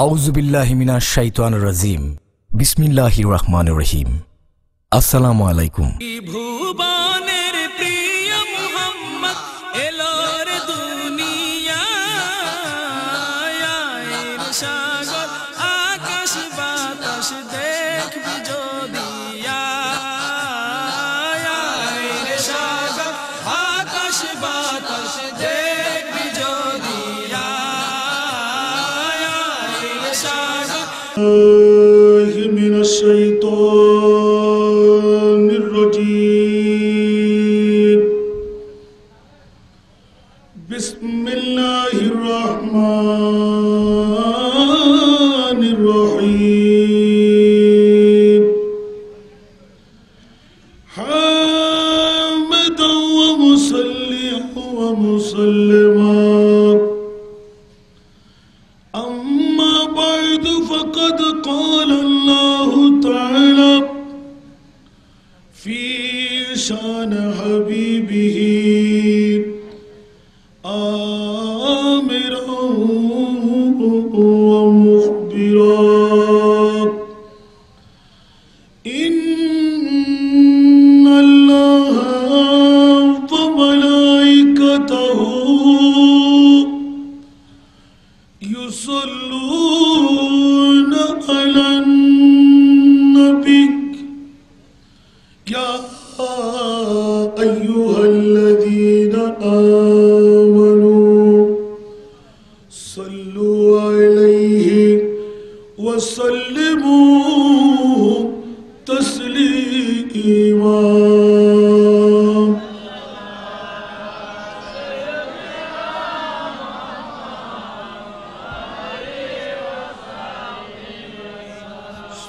আউযুবিল্লাহি মিনাশ শাইতানির রাজিম। বিসমিল্লাহির রহমানির রহিম। আসসালামু আলাইকুম। ভুবনের প্রিয় মুহাম্মদ এলোর দুনিয়ায়, সাগর আকাশ বাতাস দেখবি যদি, সাগর আকাশ বাতাস দেখবি যদি, من الشيطان الرجيم. بسم الله الرحمن الرحيم. حامدا ومصليا ومسلما، أما بعد فقد قال الله تعالى في شان حبيبه آمرا ومخبرا: إن الله وملائكته يصلون على النبي يا أيها الذين آمنوا صلوا عليه وسلموا تسليما.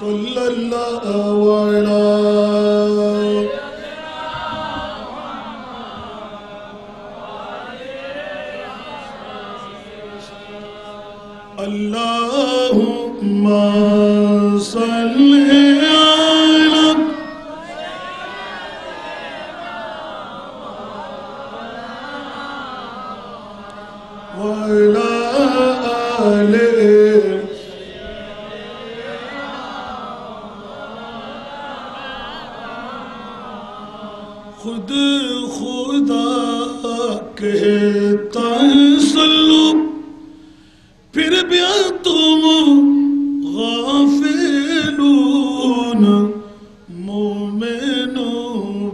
صلى الله على اللهم صل على وعلى آله खुद खुदा कहता है सल्लू, फिर भी तुम गाफिलून। मोमिनो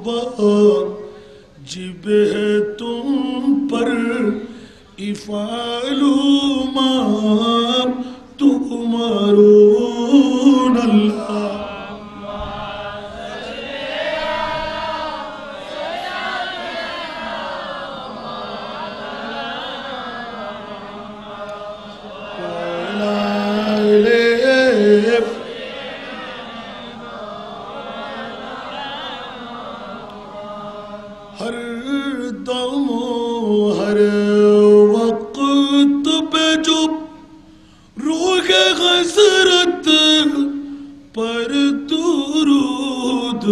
वाजिब है तुम पर इफ़ालू मा तुमरून। अल्लाह हर दम हर वक्त पे जो रूह हसरत पर दुरूद,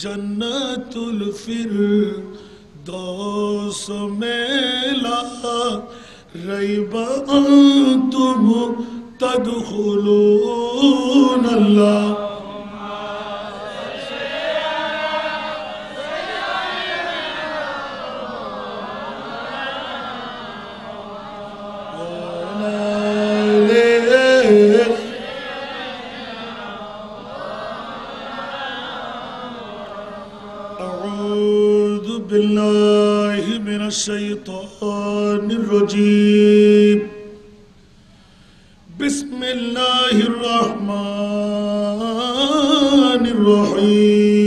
जन्नतुल फिरदौस में ला रैब तुम तदखुलून। अल्लाह أعوذ بالله من الشيطان الرجيم. بسم الله الرحمن الرحيم.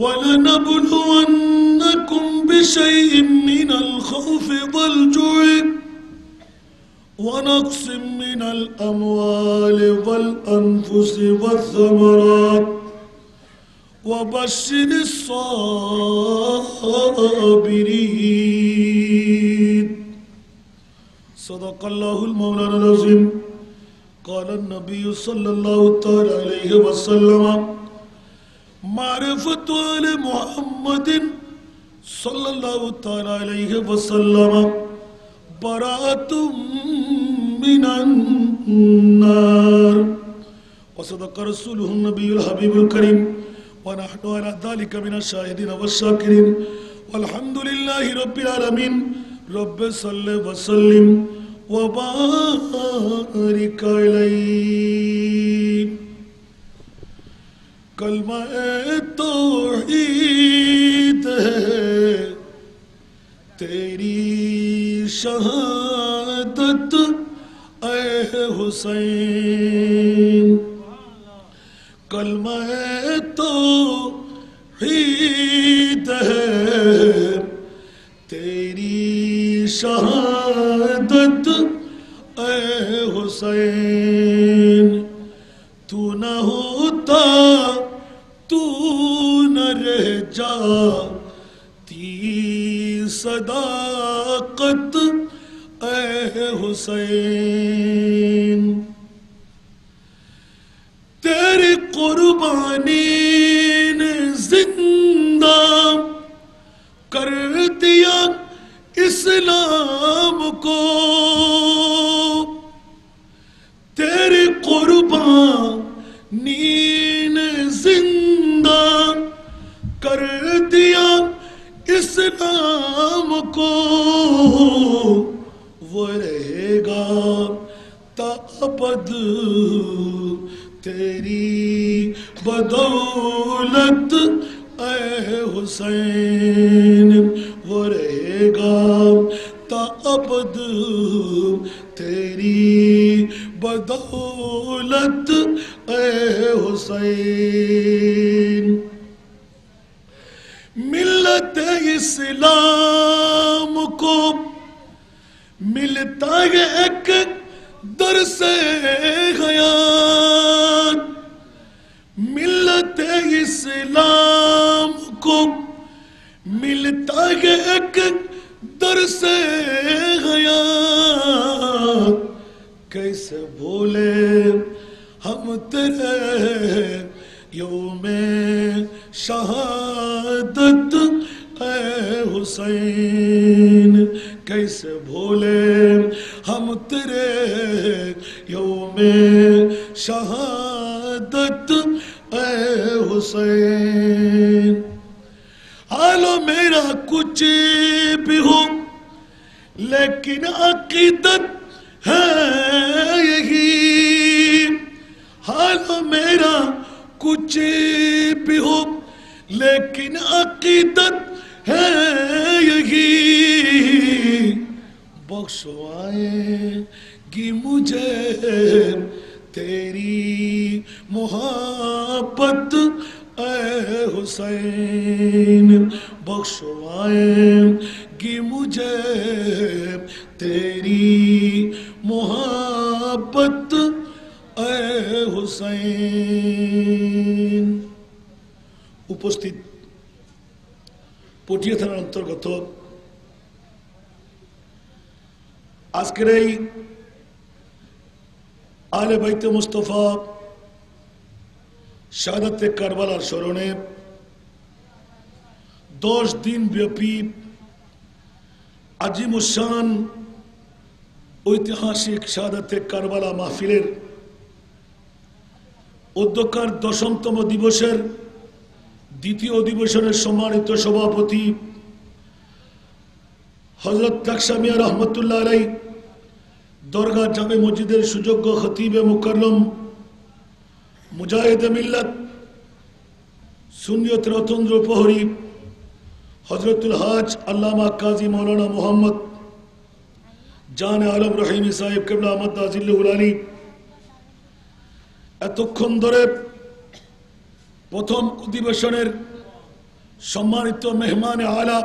ولنبلونكم بشيء من الخوف والجوع ونقص من الأموال والأنفس والثمرات وبشر الصابرين. صدق الله المولانا العظيم. قال النبي صلى الله عليه وسلم: معرفة آل محمد صلى الله عليه وسلم बरातुम मिनन्नार वसदक़ रसूलुहुन नबियुल हबीबुल करीम व नहनु अला ज़ालिका मिनश शाहिदीन वश्शाकिरीन वल्हम्दुलिल्लाहि रब्बिल आलमीन रब्बि सल्लि व सल्लिम व बारिक अलैहि। कलमा तौहीद है तेरी शहादत ऐ हुसैन। कलमा तौहीद है तेरी शहादत ऐ हुसैन। तू न होता तू न रह जाती सदाकत ऐ हुसैन। तेरी कुर्बानी ने जिंदा कर दिया इस्लाम को। तेरी कुर्बानी ने जिंदा कर दिया इस्लाम को। वो रहेगा ताअबद तेरी बदौलत ऐ हुसैन। वो रहेगा ताअबद तेरी बदौलत ऐ हुसैन। मिल्लत इस्लाम को मिलता है एक दर से हयात। मिल्लत इस्लाम को मिलता है एक दर से हयात। कैसे भूले हम तेरे यौमे शहादत ऐ हुसैन। कैसे भूले हम तेरे यौमे शहादत ऐ हुसैन। हालो मेरा कुछ भी हो लेकिन अकीदत है यही। हालो मेरा कुछ भी हो लेकिन अकीदत है यही। बख्शवाएगी मुझे तेरी मोहब्बत ऐ हुसैन। बख्शवाएगी मुझे तेरी मोहब्बत ऐ हुसैन। उपस्थित পটিয়া থানার অন্তর্গত আজকের এই আহলে বাইতে মুস্তাফা শাহাদাতে কারবালার স্মরণে 10 দিন ব্যাপী আজিমুশান ঐতিহাসিক শাহাদাতে কারবালা মাহফিলের উদ্যোক্তার 10তম দিবসের দ্বিতীয় অধিবেশনের সম্মানিত সভাপতি হযরত তাকশা মিয়া রহমতুল্লাহ আলাইহি দরগাহ জামে মসজিদের সুযোগ্য খতিবে মুকাররম মুজাহিদে মিল্লাত সুন্নিয়ত রতন্দ্র প্রহরী হযরতুল হাজ আল্লামা কাজী মাওলানা মোহাম্মদ জান আলম রহিমি সাহেব কিবলা আহমদ আজিল্লুল আলী এতক্ষণ ধরে প্রথম অধিবেশনের সম্মানিত মেহমান আলা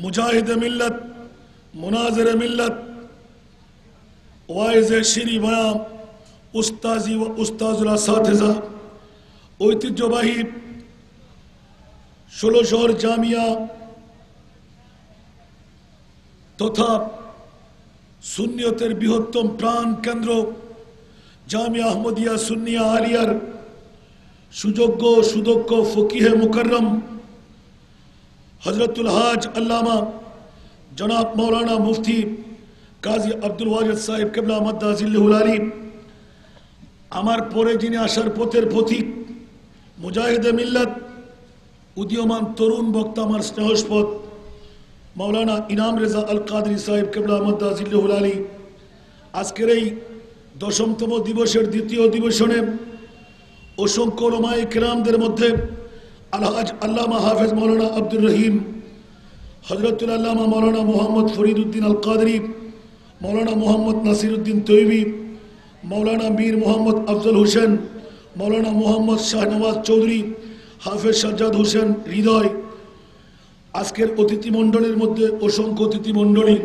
মুজাহিদে মিল্লাত মুনাজিরে মিল্লাত ওয়াইজে শিরি বয়ান উস্তাজি ও উস্তাজুল আসাতিজা ঐতিহ্যবাহী 16 শহর জামিয়া তথা সুন্নিয়তের বৃহত্তম প্রাণ কেন্দ্র জামিয়া আহমদিয়া সুন্নিয়া আলিয়ার সুযোগ্য সুদক্ষ ফকিহে মুকাররম হযরতুল হাজ আল্লামা জনাব মাওলানা মুফতি কাজী আব্দুল ওয়াজেদ সাহেব কেবলা মাদ্দাজিল্লাহুল আলী, আমার পরে যিনি আসার পথের পথিক, মুজাহিদে মিল্লাত, উদীয়মান তরুণ বক্তা, আমার স্নেহস্পদ মাওলানা ইনাম রেজা আল কাদরি সাহেব কেবলা মাদ্দাজিল্লাহুল আলী, আজকের এই 10তম দিবসের দ্বিতীয় অধিবেশনে অসংখ্য উলামায়ে কেরামদের মধ্যে আলহাজ আল্লামা হাফেজ মাওলানা আব্দুর রহিম, হযরতুল আল্লামা মাওলানা মোহাম্মদ ফরিদউদ্দিন আল কাদরি, মাওলানা মোহাম্মদ নাসিরউদ্দিন তৈয়বী, মাওলানা মীর মোহাম্মদ আফজল হোসেন, মাওলানা মোহাম্মদ শাহনওয়াজ চৌধুরী, হাফেজ সাজ্জাদ হোসেন হৃদয়, আজকের অতিথি মণ্ডলীর মধ্যে অসংখ্য অতিথি মণ্ডলী,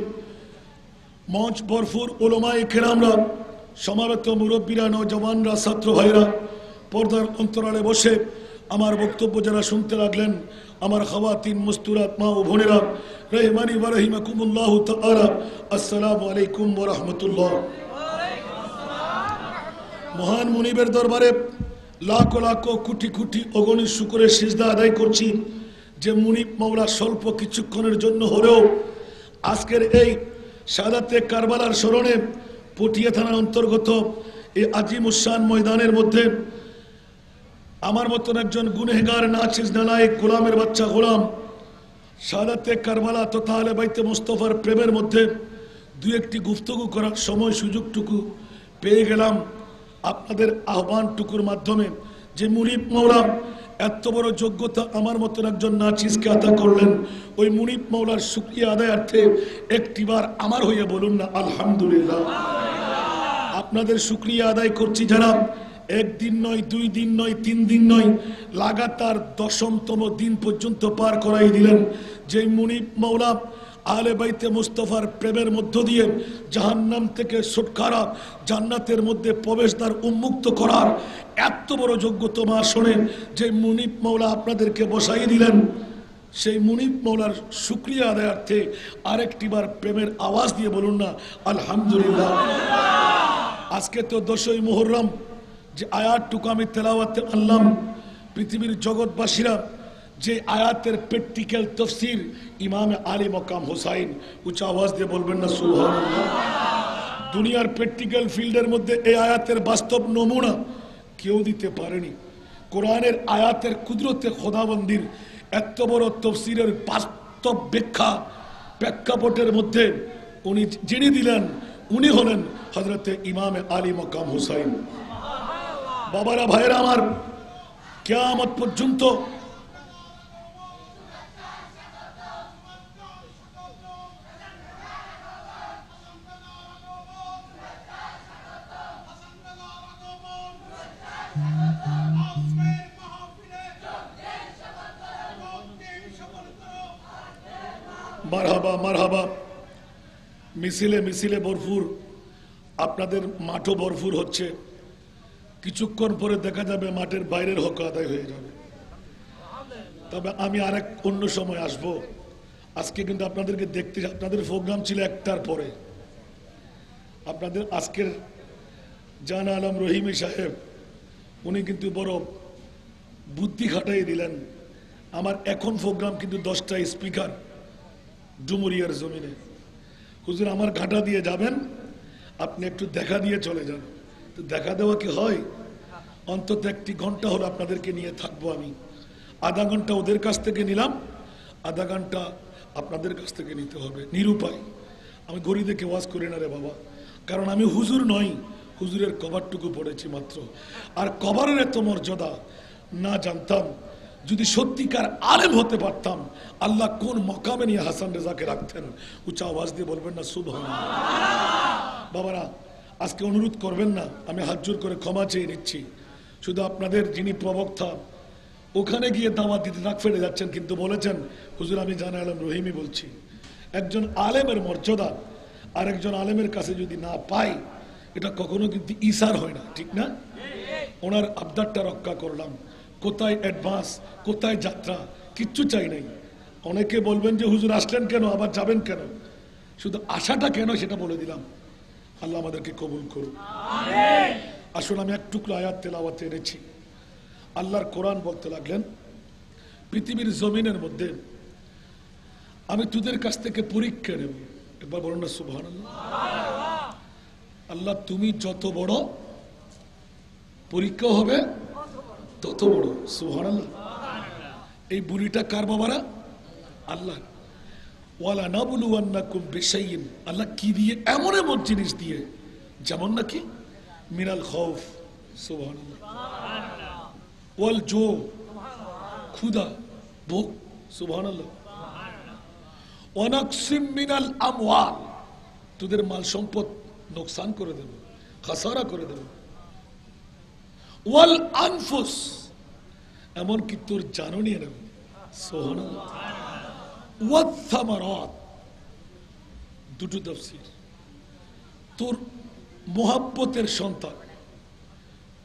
মঞ্চ ভরপুর উলামায়ে কেরামরা, সমাবেত মুরব্বীরা, নওজওয়ানরা, ছাত্র ভাইরা, পর্দার অন্তরালে বসে আমার বক্তব্য যারা শুনতে লাগলেন, আমার খাওয়াতিন মুস্তুরাত মা ও বোনেরা, রহমানি ওয়া রাহিমাকুমুল্লাহু তাআলা, আসসালামু আলাইকুম ওয়া রাহমাতুল্লাহ। মহান মুনিবের দরবারে লাখ লাখ কোটি কোটি অগণিত শুকরের সিজদা আদায় করছি যে মুনিব মাওলা স্বল্প কিছুক্ষণের জন্য হলেও আজকের এই শাহাদাতে কারবালার স্মরণে পটিয়া থানার অন্তর্গত এই আজিমুশান ময়দানের মধ্যে আমার মতন একজন গুনেহগার, নাচিজ, নালায়েক, গোলামের বাচ্চা গোলাম শাহাদাতে কারবালা তথা আহলে বাইতে মুস্তাফার প্রেমের মধ্যে দুই একটি গুফতগু করার সময় সুযোগটুকু পেয়ে গেলাম আপনাদের আহ্বানটুকুর মাধ্যমে। যে মুনিব মাওলা এত বড় যোগ্যতা আমার মতন একজন নাচিজকে আতা করলেন, ওই মুনিব মাওলার শুকরিয়া আদায়ার্থে একটিবার আমার হইয়া বলুন না আলহামদুলিল্লাহ। আপনাদের শুকরিয়া আদায় করছি যারা একদিন নয়, 2 দিন নয়, 3 দিন নয়, লাগাতার 10তম দিন পর্যন্ত পার করাই দিলেন। যে মুনিব মাওলা আহলে বাইতে মুস্তাফার প্রেমের মধ্য দিয়ে জাহান্নাম থেকে ছুটকারা, জান্নাতের মধ্যে প্রবেশদ্বার উন্মুক্ত করার এত বড় যোগ্যতম আসনে যে মুনিব মাওলা আপনাদেরকে বসাই দিলেন, সেই মুনিব মাওলার শুকরিয়া আদায়ার্থে আরেকটিবার প্রেমের আওয়াজ দিয়ে বলুন না আলহামদুলিল্লাহ। আজকে তো 10ই মুহররম, যে আয়াতটুকু আমি তেলাওয়াতে আনলাম, পৃথিবীর জগৎবাসীরা যে আয়াতের প্র্যাকটিক্যাল তাফসীর ইমামে আলী মকাম হুসাইন, উচ্চ আওয়াজ দিয়ে বলবেন না সুবহানাল্লাহ। দুনিয়ার প্র্যাকটিক্যাল ফিল্ডের মধ্যে এই আয়াতের বাস্তব নমুনা কেউ দিতে পারেনি। কোরআনের আয়াতের কুদরতে খোদাবন্দির এত বড় তাফসীরের বাস্তব ব্যাখ্যা প্রেক্ষাপটের মধ্যে উনি যিনি দিলেন, উনি হলেন হযরতে ইমামে আলী মকাম হুসাইন। বাবারা, ভাইরা আমার, কিয়ামত পর্যন্ত মারহাবা মারহাবা, মিছিলে মিছিলে ভরপুর, আপনাদের মাঠও ভরপুর হচ্ছে। কিছুক্ষণ পরে দেখা যাবে মাঠের বাইরের হক আদায় হয়ে যাবে। তবে আমি আরেক অন্য সময় আসব। আজকে কিন্তু আপনাদেরকে দেখতে, আপনাদের প্রোগ্রাম ছিল 1টার পরে। আপনাদের আজকের জান আলম রহিমি সাহেব উনি কিন্তু বড় বুদ্ধি খাটাই দিলেন। আমার এখন প্রোগ্রাম কিন্তু 10টা স্পিকার ডুমুরিয়ার জমিনে। হুজুর আমার ঘাটা দিয়ে যাবেন, আপনি একটু দেখা দিয়ে চলে যান। তো দেখা দেওয়া কি হয়? অন্তত 1 ঘন্টা হলো আপনাদেরকে নিয়ে থাকবো আমি। আধা ঘন্টা ওদের কাছ থেকে নিলাম, আধা ঘন্টা আপনাদের কাছ থেকে নিতে হবে। নিরুপায়। আমি ঘড়ি দেখে ওয়াজ করি না রে বাবা, কারণ আমি হুজুর নই, হুজুরের কভারটুকু পড়েছি মাত্র। আর কভারের এত মর্যাদা না জানতাম, যদি সত্যিকার আলেম হতে পারতাম, আল্লাহ কোন মকামে নিয়ে হাসান রেজাকে রাখতেন। উচ্চ আওয়াজ দিয়ে বলবেন না সুবহানাল্লাহ। বাবারা, আজকে অনুরোধ করবেন না, আমি হাত জোর করে ক্ষমা চেয়ে নিচ্ছি। শুধু আপনাদের যিনি প্রবক্তা, ওখানে গিয়ে দাওয়াত দিতে নাক ফেটে যাচ্ছেন, কিন্তু বলেছেন হুজুর আমি জান আলম রহিমি বলছি। একজন আলেমের মর্যাদা আর একজন আলেমের কাছে যদি না পাই, এটা কখনো কিন্তু ইসার হয় না, ঠিক না? ওনার আবদারটা রক্ষা করলাম। কোথায় অ্যাডভান্স, কোথায় যাত্রা, কিচ্ছু চাই নাই। অনেকে বলবেন যে হুজুর আসলেন কেন, আবার যাবেন কেন, শুধু আশাটা কেন সেটা বলে দিলাম। আল্লাহ আমাদেরকে কবুল করুন। আসুন আমি এক টুকরো আয়াত তেলাওয়াতে এনেছি। আল্লাহর কোরআন বলতে লাগলেন, পৃথিবীর জমিনের মধ্যে আমি তোদের কাছ থেকে পরীক্ষা নেব। একবার বলুন না সুবহানাল্লাহ। আল্লাহ তুমি যত বড়, পরীক্ষা হবে তত বড়। সুবহানাল্লাহ। এই বুড়িটা কার বাবারা? আল্লাহ। ওয়ালা নাবলুওয়ান্নাকুম বিশাইইন, আল্লাহ কি দিয়ে? এমন এমন জিনিস দিয়ে, যেমন নাকি মিনাল খাউফ, সুবহানাল্লাহ, ওয়াল জু, ক্ষুধা, ভোগ, সুবহানাল্লাহ, ওয়া নাকসিম মিনাল আমওয়াল, তোদের মাল সম্পদ নোকসান করে দেব, খাসারা করে দেব, ওয়াল আনফুস, এমনকি তোর জানও নিয়ে নেব, সুবহানাল্লাহ, ওয়াত থামারাত, দুটো তাফসীর, তোর মোহাব্বতের সন্তান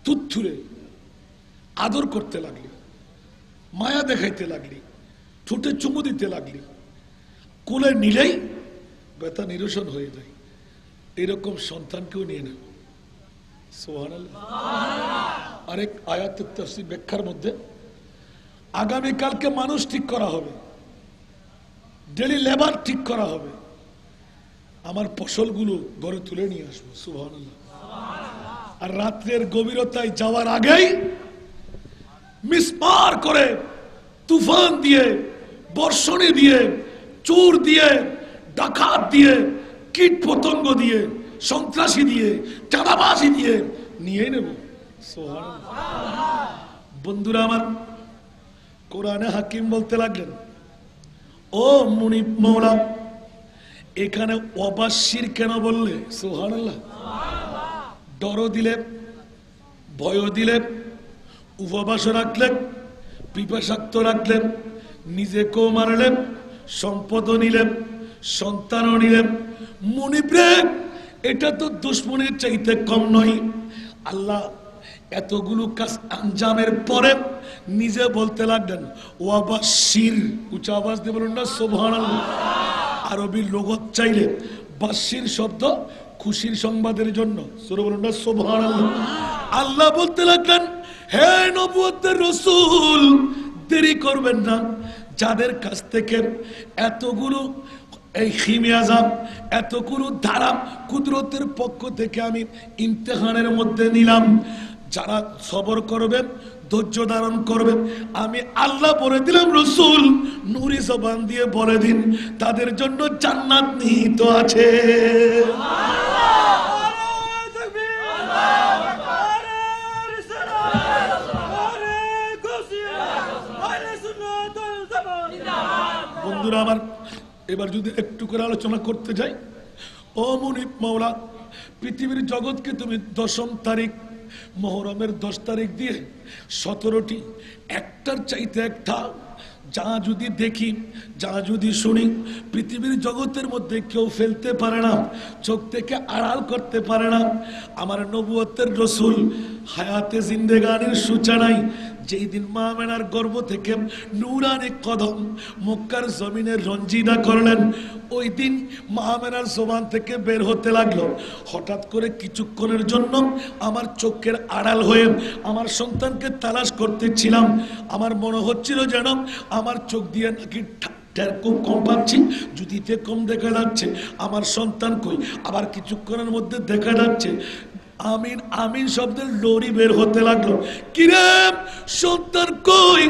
তুত্থুরে আদর করতে লাগলি, মায়া দেখাইতে লাগলি, ঠোঁটে চুমু দিতে লাগলি, কোলে নিলেই ব্যথা নিরসন হয়ে যায়, এরকম সন্তানকেও নিয়ে নেব, সুবহানাল্লাহ। আরেক আয়াতের তাফসীর ব্যাখ্যার মধ্যে আগামীকালকে মানুষ ঠিক করা হবে, ডেলি লেবার ঠিক করা হবে, আমার ফসলগুলো ঘরে তুলে নিয়ে আসবো, সুবহানাল্লাহ। আর রাত্রের গভীরতায় যাওয়ার আগেই মিসমার করে, তুফান দিয়ে, বর্ষণে দিয়ে, চোর দিয়ে, ডাকাত দিয়ে, কীট পতঙ্গ দিয়ে, সন্ত্রাসী দিয়ে, চাঁদাবাজি দিয়ে নিয়ে নেব, সুবহানাল্লাহ। বন্ধুরা আমার, কোরআনে হাকিম বলতে লাগলেন, ও মুনিব মওলা, এখানে অবাশির কেন বললে? সুবহানাল্লাহ। ডরও দিলে, ভয়ও দিলে, উপবাস রাখলেন, পিপাসাক্ত রাখলেন, নিজেকেও মারলেন, সম্পদও নিলেন, সন্তানও নিলেন। মুনিবরে, এটা তো দুশ্মনের চাইতে কম নয়। আল্লাহ এতগুলো কাজ আঞ্জামের পরে নিজে বলতে লাগলেন ওয়াবাশির, উচ্চ আওয়াজ দিয়ে বলুন না সুবহানাল্লাহ। আরবি লোগত চাইলে বাশির শব্দ খুশির সংবাদের জন্য, সুরে বলুন না সুবহানাল্লাহ। আল্লাহ বলতে লাগলেন, হে নবুয়তের রাসূল, দেরি করবেন না, যাদের কাছ থেকে এতগুলো এই খিমিয়াজাব, এতগুলো ধারা কুদরতের পক্ষ থেকে আমি ইমতিহানের মধ্যে নিলাম, যারা সবর করবেন, ধৈর্য ধারণ করবেন, আমি আল্লাহ বলে দিলাম রাসূল নূরি জবান দিয়ে বলে দিন, তাদের জন্য জান্নাত নিহিত আছে। বন্ধুরা আমার, এবার যদি একটু করে আলোচনা করতে যাই, ও মুনিব মাওলা, পৃথিবীর জগৎকে তুমি 10ম তারিখ মুহররমের 10 তারিখ দিয়ে 17টি, একটার চাইতে একটা, যা যদি দেখি, যা যদি শুনি, পৃথিবীর জগতের মধ্যে কেউ ফেলতে পারে না, চোখ থেকে আড়াল করতে পারে না। আমার নবুয়তের রাসূল হায়াতে জিন্দেগানির সূচনায় যেই দিন মা আমেনার গর্ভ থেকে নূরানি কদম মক্কার জমিনে রঞ্জিনা করলেন, ওই দিন মা আমেনার জবান থেকে বের হতে লাগলো, হঠাৎ করে কিছুক্ষণের জন্য আমার চোখের আড়াল হয়ে আমার সন্তানকে তালাশ করতেছিলাম। আমার মনে হচ্ছিল যেন আমার চোখ দিয়ে নাকি খুব কম পাচ্ছি, জুতিতে কম দেখা যাচ্ছে, আমার সন্তান কই। আবার কিছুক্ষণের মধ্যে দেখা যাচ্ছে আমিন আমিন শব্দের লড়ি বের হতে লাগলো। কিরে সন্তান কই?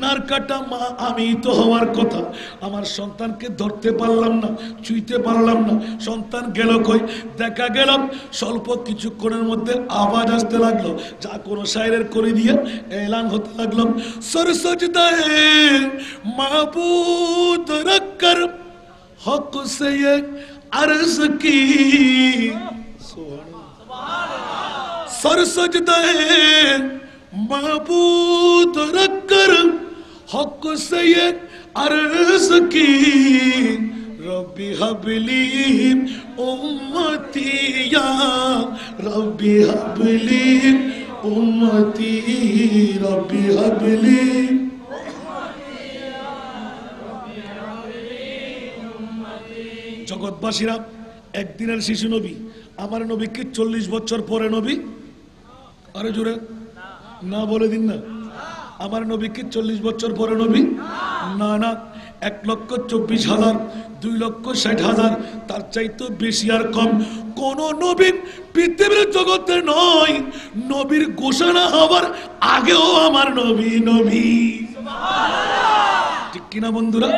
নারকাটা মা আমি তো হওয়ার কথা, আমার সন্তানকে ধরতে পারলাম না, ছুঁইতে পারলাম না, সন্তান গেল কই? দেখা গেলাম স্বল্প কিছুক্ষণের মধ্যে আওয়াজ আসতে লাগলো, যা কোনো শায়রের করে দিয়ে এলান হতে লাগলো, সর সজদায়ে মাবুদ রক্কর হক সে अर्ज की सर सजदे महबूद रखकर हक से ये अर्ज की रब्बी हबली उम्मती या रब्बी हबली उम्मती रब्बी हबली। জগৎবাসীরা একদিনের শিশু নবী, আমার নবী কি 40 বছর পরে নবী? আরে জোরে না বলে দিন না, আমার নবী কি 40 বছর পরে নবী? না না, 1,24,000, 2,60,000, তার চাইতে বেশি আর কম কোন নবী পৃথিবীর জগতে নয়। নবীর ঘোষণা হবার আগেও আমার নবী নবী, ঠিক কিনা বন্ধুরা?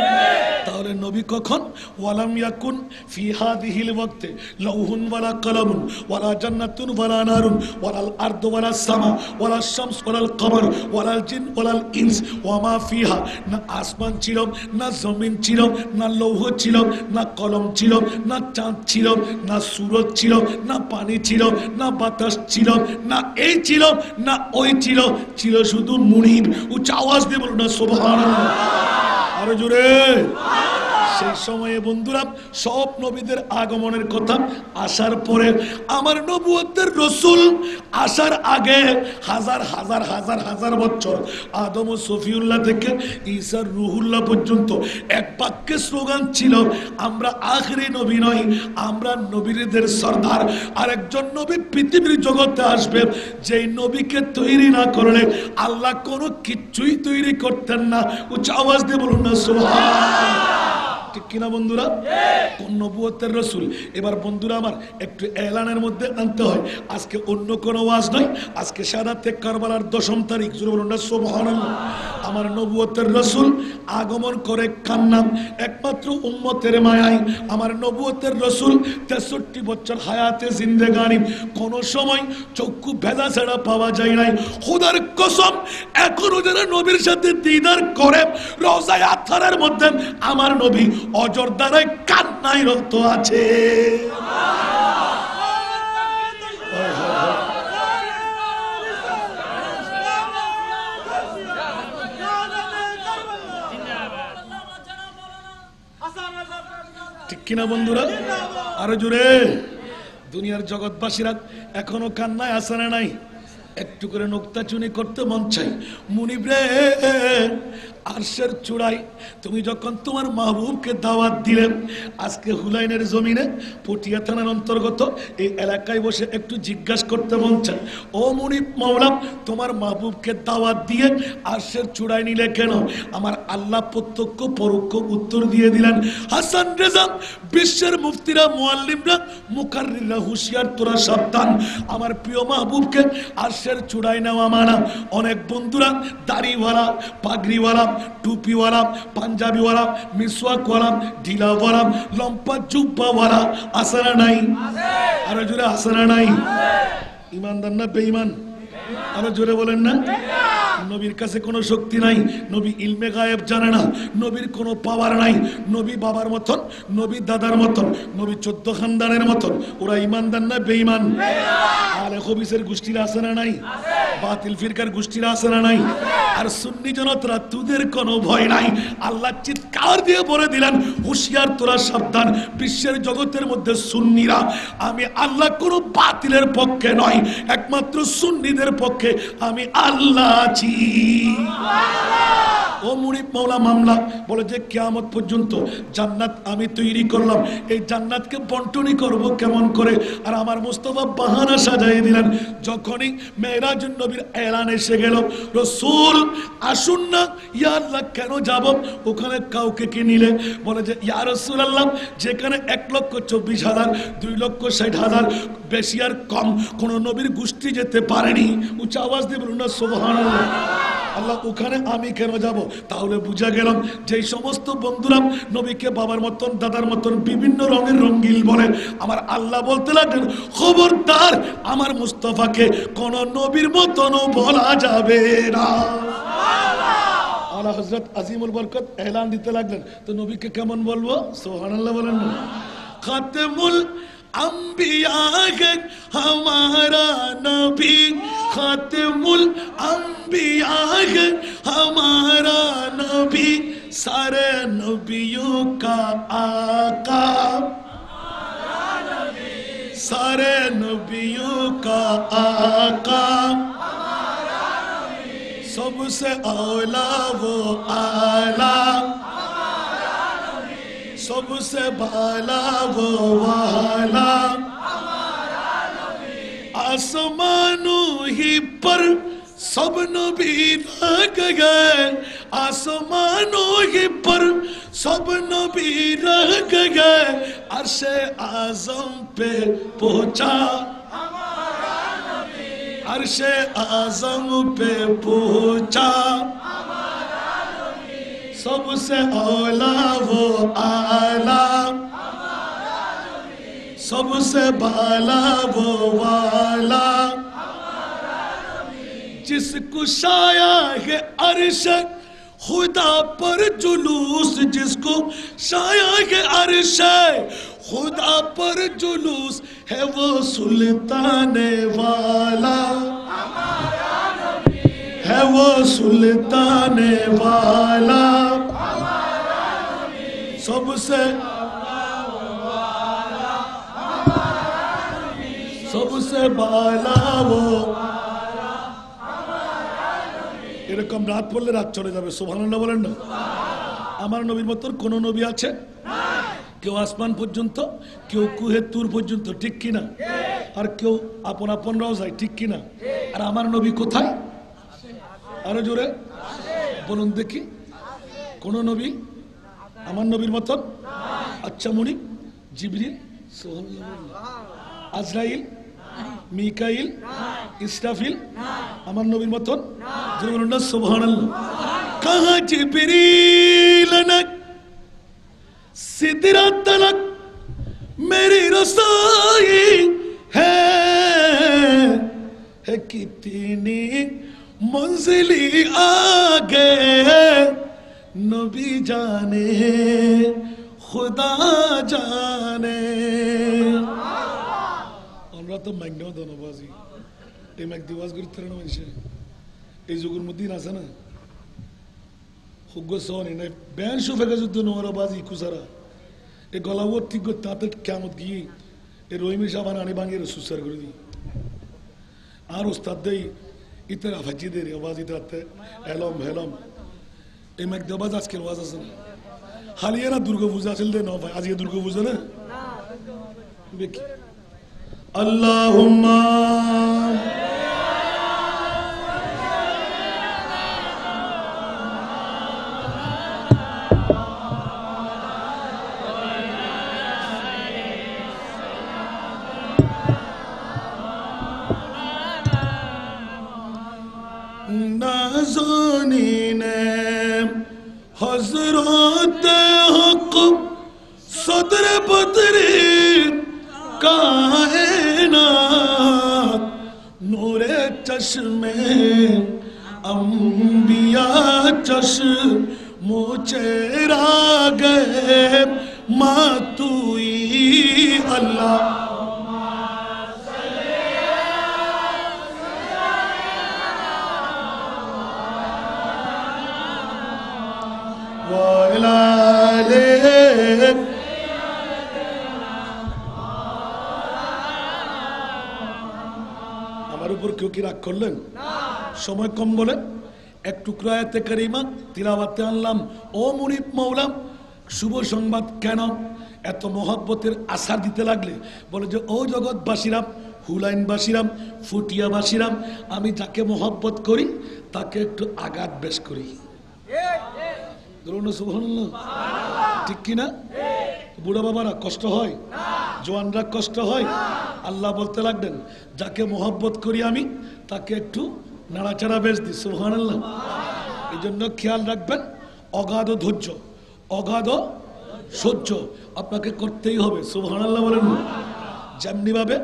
তাহলে নবী কখন? ওয়ালাম ইয়াকুন ফি হাদিহিল ওয়াক্তে লাউহুন ওয়ালা কালামুন ওয়ালা জান্নাতুন ওয়ালা নারুন ওয়ালাল আরদু ওয়ালাস সামা ওয়ালাস শামস ওয়ালাল কমর ওয়ালাল জিন ওয়ালাল ইনস ওয়া মা ফিহা। না আসমান ছিল, না জমিন ছিল, না লৌহ ছিল, না কলম ছিল, না চাঁদ ছিল, না সূরজ ছিল, না পানি ছিল, না বাতাস ছিল, না এই ছিল না ওই ছিল, ছিল শুধু মুনিব। উচ্চ আওয়াজ দিয়ে বলুন না সুবহানাল্লাহ, আরো জোরে। সেই সময়ে বন্ধুরা সব নবীদের আগমনের কথা আসার পরে আমার নবুয়তের রসুল আসার আগে হাজার হাজার হাজার হাজার বছর আদম ও সফিউল্লাহ থেকে ঈসা রুহুল্লাহ পর্যন্ত এক বাক্যে স্লোগান ছিল, আমরা আখেরি নবী নই, আমরা নবীদের সর্দার। আর একজন নবী পৃথিবীর জগতে আসবে, যেই নবীকে তৈরি না করলে আল্লাহ কোনো কিচ্ছুই তৈরি করতেন না। উচ্চ আওয়াজ দিয়ে বলুন না সুবহানাল্লাহ, ঠিক কিনা বন্ধুরা? কোন নবুয়তের রসুল? এবার বন্ধুরা আমার একটু এলানের মধ্যে আনতে হয়। আজকে অন্য কোনো ওয়াজ নয়, আজকে শাহাদাতে কারবালার 10ম তারিখ। জোরে বলুন না সুবহানাল্লাহ। আমার নবুয়তের রসুল আগমন করে কার নাম? একমাত্র উম্মতের মায়ায়। আমার নবুয়তের রসুল 63 বছর হায়াতে জিন্দেগানি, কোন সময় চক্ষু ভেজা ছাড়া পাওয়া যায় নাই। খোদার কসম, এখনো যারা নবীর সাথে দিদার করে রওজায়ে আতহারের মধ্যে আমার নবী অজর দ্বারায় কান্নায় রত আছে। ঠিক কিনা বন্ধুরা? আরো জোরে। দুনিয়ার জগৎবাসীরা এখনো কান্নায় আছে না নাই? একটু করে নোক্তা চুনি করতে মন চাই। মুনিব রে, আরশের চূড়ায় তুমি যখন তোমার মাহবুবকে দাওয়াত দিলেন, আজকে হুলাইনের জমিনে পটিয়া থানার অন্তর্গত এই এলাকায় বসে একটু জিজ্ঞাসা করতে মন চায়, ও মুনিব মাওলা, তোমার মাহবুবকে দাওয়াত দিয়ে আরশের চূড়ায় নিলে কেন? আমার আল্লাহ প্রত্যক্ষ পরোক্ষ উত্তর দিয়ে দিলেন, হাসান রেজা, বিশ্বের মুফতিরা, মুআল্লিমরা, মুকাররিররা, হুঁশিয়ার, তোরা সাবধান। আমার প্রিয় মাহবুবকে আরশের চূড়ায় নেওয়া মানা। অনেক বন্ধুরা দাড়িওয়ালা, পাগড়িওয়ালা, টুপিওয়ালা, পাঞ্জাবিওয়ালা, মিসওয়াকওয়ালা, ঢিলাওয়ালা, লম্পা জুব্বাওয়ালা আছে না নাই? আরো জোরে আছে না নাই? ইমানদার না বেঈমান? আরো জোরে বলেন না? নবীর কাছে কোনো শক্তি নাই, নবী ইলমে গায়েব জানে না, নবীর কোনো পাওয়ার নাই। নবী বাবার মতন, নবী দাদার মতন, নবী 14 খানদানের মতন। ওরা ইমানদার না বেঈমান? আলে খবিসের গোষ্ঠীরা আছে না নাই? বাতিল ফিরকার গোষ্ঠীরা আছে না নাই? আর সুন্নি জনতারা, তোদের কোনো ভয় নাই। আল্লাহ চিৎকার দিয়ে বলে দিলেন, হুঁশিয়ার, তোরা সাবধান। বিশ্বের জগতের মধ্যে সুন্নিরা, আমি আল্লাহ কোনো বাতিলের পক্ষে নয়, একমাত্র সুন্নিদের পক্ষে আমি আল্লাহ আছি। ও মুনিব মাওলা মামলা বলে যে কিয়ামত পর্যন্ত জান্নাত আমি তৈরি করলাম, এই জান্নাতকে বন্টনী করব কেমন করে? আর আমার মুস্তাফা বাহানা সাজাই দিলেন। যখনই মেরাজুন নবীর এলান এসে গেল, রাসূল আসুন না, ইয়া আল্লাহ কেন যাব? ওখানে কাউকে কি নিলে? বলে যে ইয়া রাসূলুল্লাহ, যেখানে 1,24,000, 2,60,000 বেশি আর কম কোন নবীর গোষ্ঠী যেতে পারেনি। উচ্চ আওয়াজ দিয়ে বলুন না সুবহানাল্লাহ। আল্লাহ ওখানে আমি কেন যাব? তাহলে বুঝা গেলাম যেই সমস্ত বন্ধুরা নবীকে বাবার মতন, দাদার মতন বিভিন্ন রঙের রঙ্গিল বলে, আমার আল্লাহ বলতে লাগলেন, খবরদার, আমার মুস্তাফাকে কোন নবীর মতনও বলা যাবে না। আলা হযরত আজিমুল বরকত এলান দিতে লাগলেন, তো নবীকে কেমন বলবো? সুবহানাল্লাহ বলেন না। খাতেমুল अंबिया है हमारा नबी, खातिमुल अंबिया है हमारा नबी, सारे नबियों का आका, सारे नबियों का आका, सबसे औला वो आला, सबसे बाला वो वाला, आसमानों ही पर सब नबी लग गए, आसमानों ही पर सब नबी रह गए अर्शे आज़म पे पहुंचा अर्शे आज़म पे पहुंचा सबसे औला वो आला सबसे बाला वो वाला जिसको शाया है अर्श खुदा पर जुलूस जिसको शाया है अर्श खुदा पर जुलूस है वो सुल्ताने वाला है वो सुल्ताने वाला सबसे सबसे बाला वो এরকম রাত পড়লে রাত চলে যাবে সুবহানাল্লাহ বলেন না আমার নবীর মতন কোন নবী আছে কেউ আসমান পর্যন্ত কেউ কুহে তুর পর্যন্ত ঠিক কি না আর কেউ আপন আপন রওজায় ঠিক কি না আর আমার নবী কোথায় আরো জোরে বলুন দেখি কোন নবী আমার নবীর মতন আচ্ছা মুনি জিবরিল সুবহানাল্লাহ আজরাইল মিকাইল ইসরাফিল আমার নবীর মতন জোরে বলুন না সুবহানাল্লাহ कहाँ जिब्रील नक सिदरा तलक मेरी रसाई है कितनी मंजिली आगे नबी जाने खुदा जाने আমরা তো মাইন্ডও দনবাজি এই মাইক দিওয়াজ করতে না মানুষে এই যুগের মধ্যে আছে না Huggosoni ne ben şu fekazut numara bazi kusara e golawot tigo tatet kiamut gi e roimi shaban ani bangir susar gurdi ar ustad dei itera faji de awaz itratte helom helom e mek dobaz aske awaz asan haliyera durga puja chelde no bhai ajke durga puja na beki Allahumma नाज़नीने हज़रत हक़ सदर बदरी कायनात नूरे चश्मे अंबिया चश्मो चेरा गए मातुई अल्लाह আমার উপর কেউ কি রাগ করলেন সময় কম বলে এক টুকরা আয়াতে কারিমা তিলাওয়াতে আনলাম ও মুনিব মাওলা শুভ সংবাদ কেন এত মহব্বতের আশা দিতে লাগলে বলে যে ও জগৎবাসীরাম হুলাইনবাসীরাম ফুটিয়াবাসীরাম আমি যাকে মহব্বত করি তাকে একটু আঘাত বেশ করি ঠিক কিনা বুড়া বাবারা কষ্ট হয় জওয়ানরা কষ্ট হয় আল্লাহ বলতে লাগলেন যাকে মোহাব্বত করি আমি তাকে একটু নাড়াচাড়া বেশ দিই সুবহানাল্লাহ এই জন্য খেয়াল রাখবেন অগাধ ধৈর্য অগাধ সহ্য আপনাকে করতেই হবে সুবহানাল্লাহ বলেন যেমনি ভাবে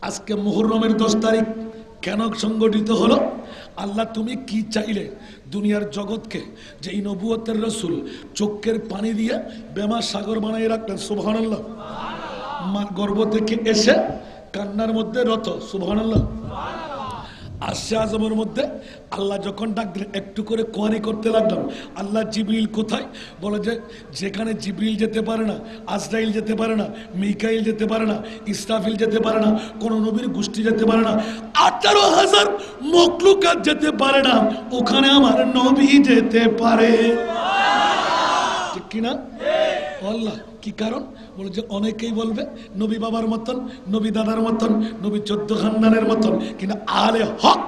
আজকে মুহররমের 10 তারিখ কেন সংগঠিত হলো আল্লাহ তুমি কি চাইলে দুনিয়ার জগৎকে যে এই নবুয়তের রাসূল চোখের পানি দিয়ে বেমা সাগর বানায় রাখলেন সুবহানাল্লাহ মার গর্ভ থেকে এসে কান্নার মধ্যে রত সুবহানাল্লাহ আশা আজমের মধ্যে আল্লাহ যখন ডাক দিলেন একটু করে কোয়ারি করতে লাগলাম আল্লাহ জিবরিল কোথায় বলে যে যেখানে জিবরিল যেতে পারে না আজরাইল যেতে পারে না মিকাইল যেতে পারে না ইসরাফিল যেতে পারে না কোন নবীর গোষ্ঠী যেতে পারে না 18,000 মখলুকাত যেতে পারে না ওখানে আমার নবী যেতে পারে ঠিক কিনা? আল্লাহ কি কারণ? বলে যে অনেকেই বলবে নবী বাবার মতন, নবী দাদার মতন, নবী 14 খানদানের মতন, কিন্তু আলে হক,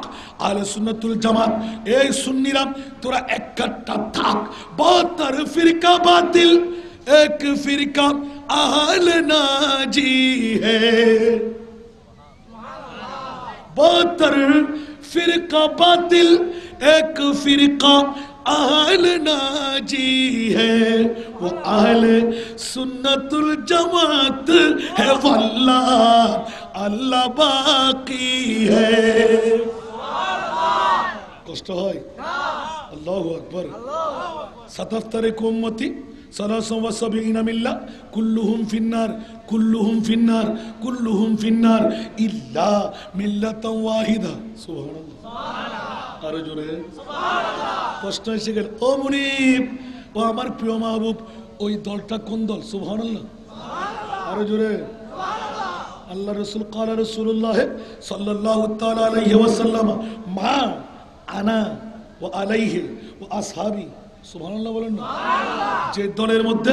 আলে সুন্নাতুল জামাত, এই সুন্নিরা তোরা একটা থাক। 72 ফিরকা বাতিল, এক ফিরকা আহলে নাজি হে। 72 फिरका बातिल, एक फिरका अहले नाजी है, वो अहले सुन्नतुल जमात है, वल्लाह अल्लाह बाकी है। कष्ट है? अल्लाहु अकबर। 77 उम्मती 73 मिल्ला, कुल्लुहुम फिन्नार, कुल्लुहुम फिन्नार, कुल्लुहुम फिन्नार इल्ला मिल्लातान वाहिदा। सुबहानाल्लाह। আরো জোরে সুবহানাল্লাহ। প্রশ্ন এসে গেল, ও মুনিব, ও আমার প্রিয় মাহবুব, ওই দলটা কোন দল? সুবহানাল্লাহ। আরো জোরে সুবহানাল্লাহ। আল্লাহ রাসূল قال রাসূলুল্লাহ সাল্লাল্লাহু তাআলা আলাইহি ওয়াসাল্লাম, মা আনা ওয়া আলাইহি ওয়া আসহাবি। সুবহানাল্লাহ বলেন না? যে দলের মধ্যে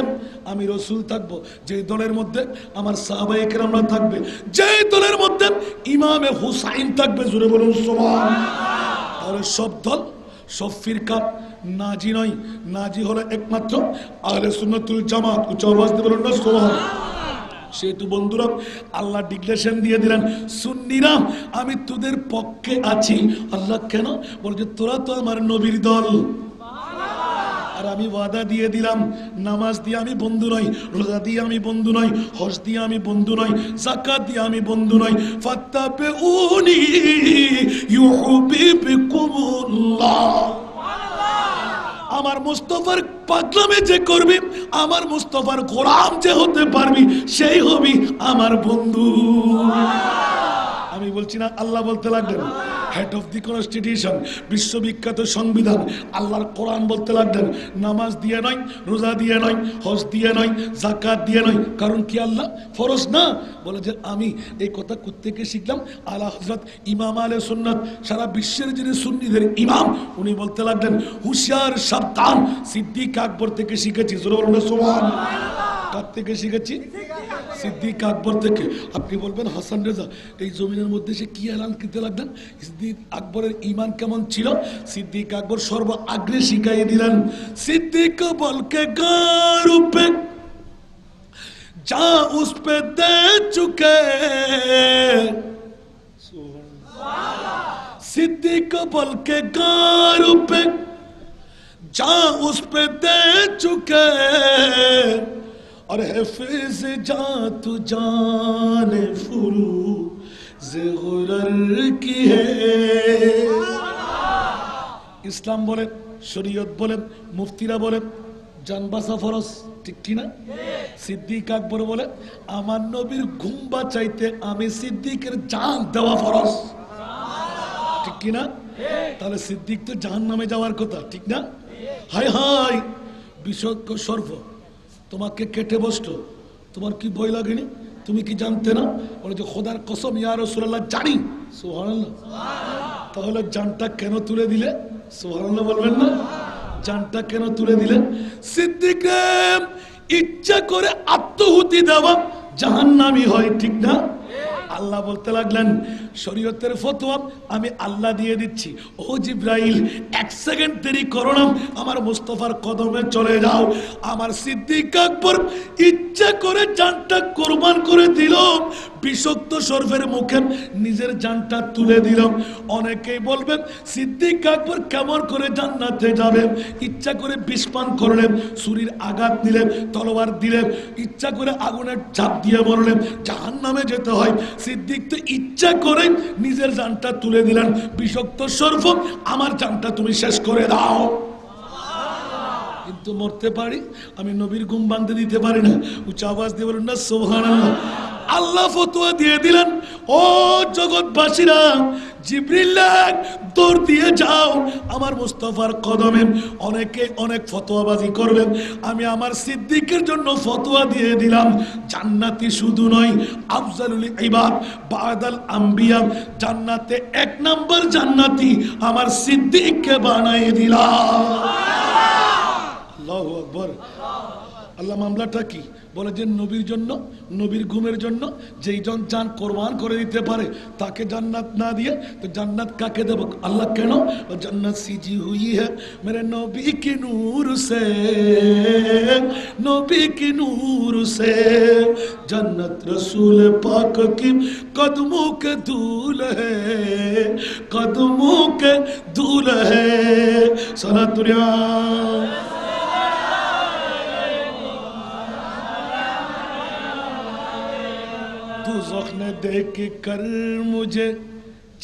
আমি রাসূল থাকব, যে দলের মধ্যে আমার সাহাবায়ে কেরামরা থাকবে, যে দলের মধ্যে ইমামে হুসাইন থাকবে, জোরে বলুন সুবহানাল্লাহ। তাহলে সব দল, সব ফিরকা নাজি নয়। নাজি হলো একমাত্র আহলে সুন্নাতুল জামাত। উচ্চ আওয়াজ দিয়ে বলুন না সুবহানাল্লাহ। সেহেতু বন্ধুরা আল্লাহ ডিক্লেরেশন দিয়ে দিলেন, সুন্নিরা আমি তোদের পক্ষে আছি। আল্লাহ কেন? বলে যে তোরা তো আমার নবীর দল। আর আমি ওয়াদা দিয়ে দিলাম, নামাজ দিয়ে আমি বন্ধু নই, রোজা দিয়ে আমি বন্ধু নই, হজ দিয়ে আমি বন্ধু নই, যাকাত দিয়ে আমি বন্ধু নই। ফাত্তাবিউনি ইউহিব্বুকুমুল্লাহ। আমার মুস্তাফার পাগলামে যে করবি, আমার মুস্তাফার গোলাম যে হতে পারবি, সেই হবি আমার বন্ধু। আমি বলছি না, আল্লাহ বলতে লাগলেন, হেড অফ দি কনস্টিটিউশন, বিশ্ববিখ্যাত সংবিধান, আল্লাহর কোরআন বলতে লাগলেন, নামাজ দিয়ে নয়, রোজা দিয়ে নয়, হজ দিয়ে নয়, যাকাত দিয়ে নয়। কারণ কি? আল্লাহ ফরজ না। বলে যে আমি এই কথা কোত্থেকে শিখলাম? আলা হযরত ইমাম আলে সুন্নাত, সারা বিশ্বের যিনি সুন্নিদের ইমাম, উনি বলতে লাগলেন, হুঁশিয়ার সাবধান, সিদ্দিক আকবর থেকে শিখেছি। জোরে বলুন সুবহানাল্লাহ। কার থেকে শিখেছি? সিদ্দিক আকবর থেকে। আপনি বলবেন, হাসান রেজা এই জমিনের মধ্যে সে কি এলান করতে লাগলেন? সিদ্দিক আকবরের ঈমান কেমন ছিল? সিদ্দিক আকবর সর্ব আগ্রে শিখাইয়ে দিলেন, সিদ্দিক বলকে গার উপে যা উস পে দে চুকে, সিদ্দিক বলকে গার উপে যা উস পে দে চুকে, और हिफज़ जा तु जाने फुरूज़ गुरर की है। ইসলাম বলেন, শরীয়ত বলেন, মুফতিরা বলেন জান বাঁচা ফরজ, ঠিক কি না? সিদ্দিক আকবর বলে আমার নবীর ঘুম বাঁচাইতে আমি সিদ্দিকের জান দেওয়া ফরজ, ঠিক কি না? তাহলে সিদ্দিক তো জাহান্নামে যাওয়ার কথা, ঠিক না? হায় হায়, বিশ্বজ্ঞ সর্ব তোমাকে কেটে বসতো, তোমার কি ভয় লাগেনি? তুমি কি জানতে না? বলে যে খোদার কসম ইয়া রাসূলুল্লাহ জানি। সুবহানাল্লাহ। তাহলে জানটা কেন তুলে দিলে? সুবহানাল্লাহ বলবেন না? জানটা কেন তুলে দিলেন? সিদ্দিক ইচ্ছা করে আত্মহুতি দেওয়া জাহান্নামী হয়, ঠিক না? আল্লাহ বলতে লাগলেন, শরীয়তের ফতোয়া আমি আল্লাহ দিয়ে দিচ্ছি। ও জিব্রাইল, 1 সেকেন্ড দেরি করো না, আমার মুস্তাফার কদমে চলে যাও। আমার সিদ্দিক আকবর ইচ্ছা করে জানটা কুরবান করে দিল, বিষাক্ত সর্পের মুখে নিজের জানটা তুলে দিলাম। অনেকেই বলবেন সিদ্দিক আকবর কেমন করে জান্নাতে যাবেন? ইচ্ছা করে বিষ পান করলেন, ছুরির আঘাত দিলেন, তলোয়ার দিলেন, ইচ্ছা করে আগুনের ঝাঁপ দিয়ে মরলেন, জাহান্নামে যেতে হয়। সিদ্দিক তো ইচ্ছা করে নিজের জানটা তুলে দিলেন, বিষাক্ত সর্প আমার জানটা তুমি শেষ করে দাও। কিন্তু মরতে পারি, আমি নবীর ঘুম ভাঙতে দিতে পারি না। উচ্চ আওয়াজ দিয়ে বলুন না সুবহানাল্লাহ। আল্লাহ ফতোয়া দিয়ে দিলেন, ও জগৎবাসীরা, জিবরিল দৌড় দিয়ে যাও আমার মুস্তাফার কদমে। অনেকে অনেক ফতোয়াবাজি করবেন, আমি আমার সিদ্দিকের জন্য ফতোয়া দিয়ে দিলাম, জান্নাতি শুধু নয়, আফজালুল ইবাদ বাদাল আম্বিয়া, জান্নাতে 1 নাম্বার জান্নাতি আমার সিদ্দিককে বানাই দিলাম। আল্লাহু আকবার। আল্লাহ মামলাটা কি বলে যে নবীর জন্য, নবীর ঘুমের জন্য যেই জন জান কোরবান করে দিতে পারে তাকে জান্নাত না দিয়ে তো জান্নাত কাকে দেব? আল্লাহ কেন? জান্নাত সিজি হুই হ্যায় মেরে নবী কি নূর সে, নবী কি নূর সে, जन्नत रसूल पाक की कदमों के धूल है, कदमों के धूल है। सलातुल्लाह दोज़ख ने देख कर मुझे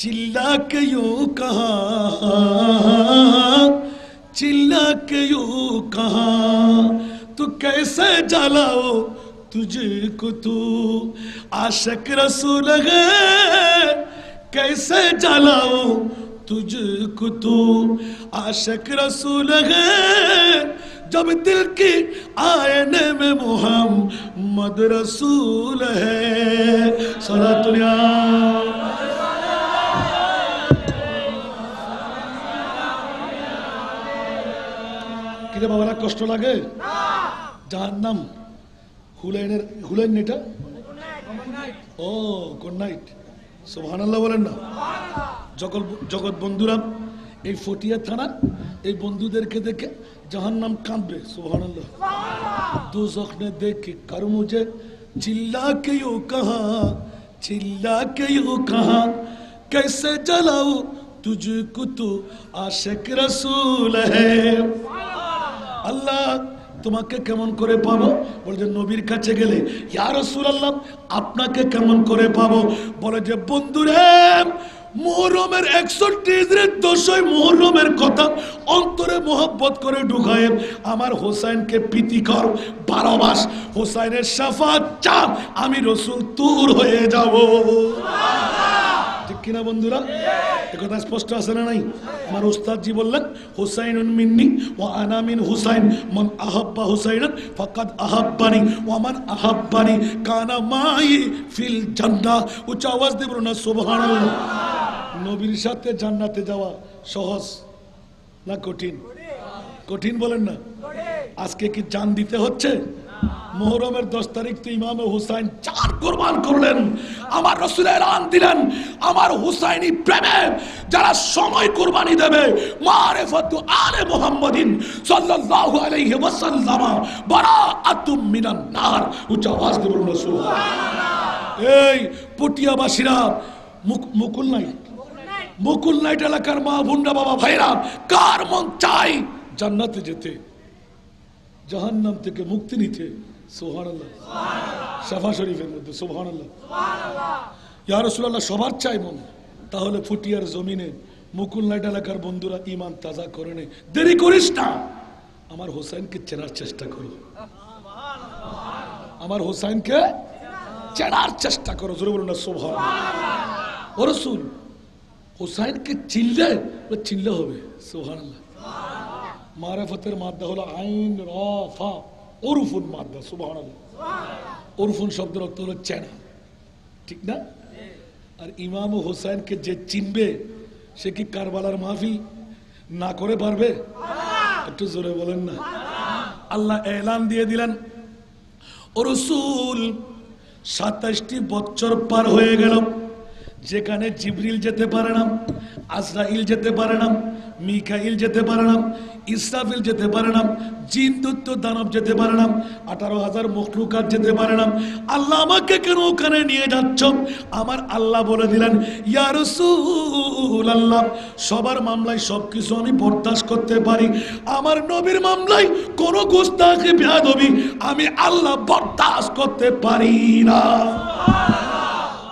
चिल्ला के यूं कहा, चिल्ला के यूं कहा, तू कैसे जलाओ तुझको, तू आशिक रसूल है, कैसे जलाओ तुझको, तू आशिक रसूल है, जब दिल की आईने में मोहम्मद रसूल है। सलातुल्लाह কিরে বাবারা কষ্ট লাগে? জাহান্নাম হুলাইনের, হুলাইন এটা ও কোন নাইট, সুবহানাল্লাহ বলেন না। জগৎ বন্ধুরা, এই ফটিয়া থানা এই বন্ধুদেরকে দেখে জাহান্নাম কাঁদবে। সুবহানাল্লাহ। दोज़ख ने देख कर मुझे चिल्ला के यूं कहा, चिल्ला के यूं कहा, कैसे जलाऊं तुझको, तू आशिक रसूल है। আল্লাহ তোমাকে কেমন করে পাবো? বলে যে নবীর কাছে গেলে। ইয়া রাসূলুল্লাহ আপনাকে কেমন করে পাবো? বলে যে বন্ধুরে মুহররমের 61 দিনের 10 মুহররমের কথা অন্তরে মোহব্বত করে ঢুকায় আমার হোসেনকে প্রীতি কর 12 মাস, হোসেনের শাফাত চান, আমি রাসূল তুর হয়ে যাব। ঠিক কিনা বন্ধুরা? একথা স্পষ্ট আছে না নাই? আমার উস্তাদজি বললেন হুসাইনুন মিন্নি ওয়া আনা মিন হুসাইন, মান আহাব্বা হুসাইনান ফাকাদ আহাব্বানি ওয়া মান আহাব্বানি কানা মাই ফিল জান্নাহ। উচ্চ আওয়াজ দিয়ে বলুন না সুবহানাল্লাহ। নবীর সাথে জান্নাতে যাওয়া সহজ না কঠিন? কঠিন বলেন না। আজকে কি জান দিতে হচ্ছে? মুহররমের 10 তারিখ তো ইমামে হুসাইন চার কুরবান করলেন। আমার রাসূল এলান দিলেন আমার হুসাইনি প্রেমে যারা সময় কুরবানি দেবে মারিফাতু আলে মুহাম্মাদিন সাল্লাল্লাহু আলাইহি ওয়াসাল্লাম বারাআতুম মিনান নার। উচ্চ আওয়াজ দিয়ে বলুন সুবহানাল্লাহ। এই পটিয়াবাসীরা, মুকুল নাইট এলাকার মা বোনরা, বাবা ভাইরা, কার মন চাই জান্নাতে যেতে, জাহান্নাম থেকে মুক্তি নিতে? সুবহানাল্লাহ। শাফা শরীফের মধ্যে সুবহানাল্লাহ। ইয়া রাসূলুল্লাহ সবার চাই মন। তাহলে ফুটিয়ার জমিনে মুকুল নাইট এলাকার বন্ধুরা ঈমান তাজা করে নে, দেরি করিস না। আমার হোসেনকে চেনার চেষ্টা করো, আমার হোসেনকে চেনার চেষ্টা করো। জোরে বলুন না সুবহানাল্লাহ। ও রাসূল হোসেনকে চিনলে হবে। সুবহানাল্লাহ। মারিফতের মাদ্দা হলো আইন রা ফা, উরফুন মাদ্দা। সুবহানাল্লাহ। উরফুন শব্দের অর্থ হলো চেনা, ঠিক না? আর ইমাম হোসেনকে যে চিনবে সে কি কারবালার মাহফিল না করে পারবে? একটু জোরে বলেন না। আল্লাহ এলান দিয়ে দিলেন ও রাসূল 27টি বছর পার হয়ে গেল, যেখানে জিবরিল যেতে পারে না, আজরাইল যেতে পারে না, মিকাইল যেতে পারে না, ইসরাফিল যেতে পারে না, জিন দৈত্য দানব যেতে পারে না, 18,000 মখলুকাত যেতে পারে না। আল্লাহ আমাকে কেন ওখানে নিয়ে যাচ্ছ? আমার আল্লাহ বলে দিলেন ইয়া রাসূলুল্লাহ সবার মামলায় সবকিছু আমি বরদাস্ত করতে পারি, আমার নবীর মামলায় কোন গোস্তাখি বেয়াদবি আমি আল্লাহ বরদাস্ত করতে পারি না।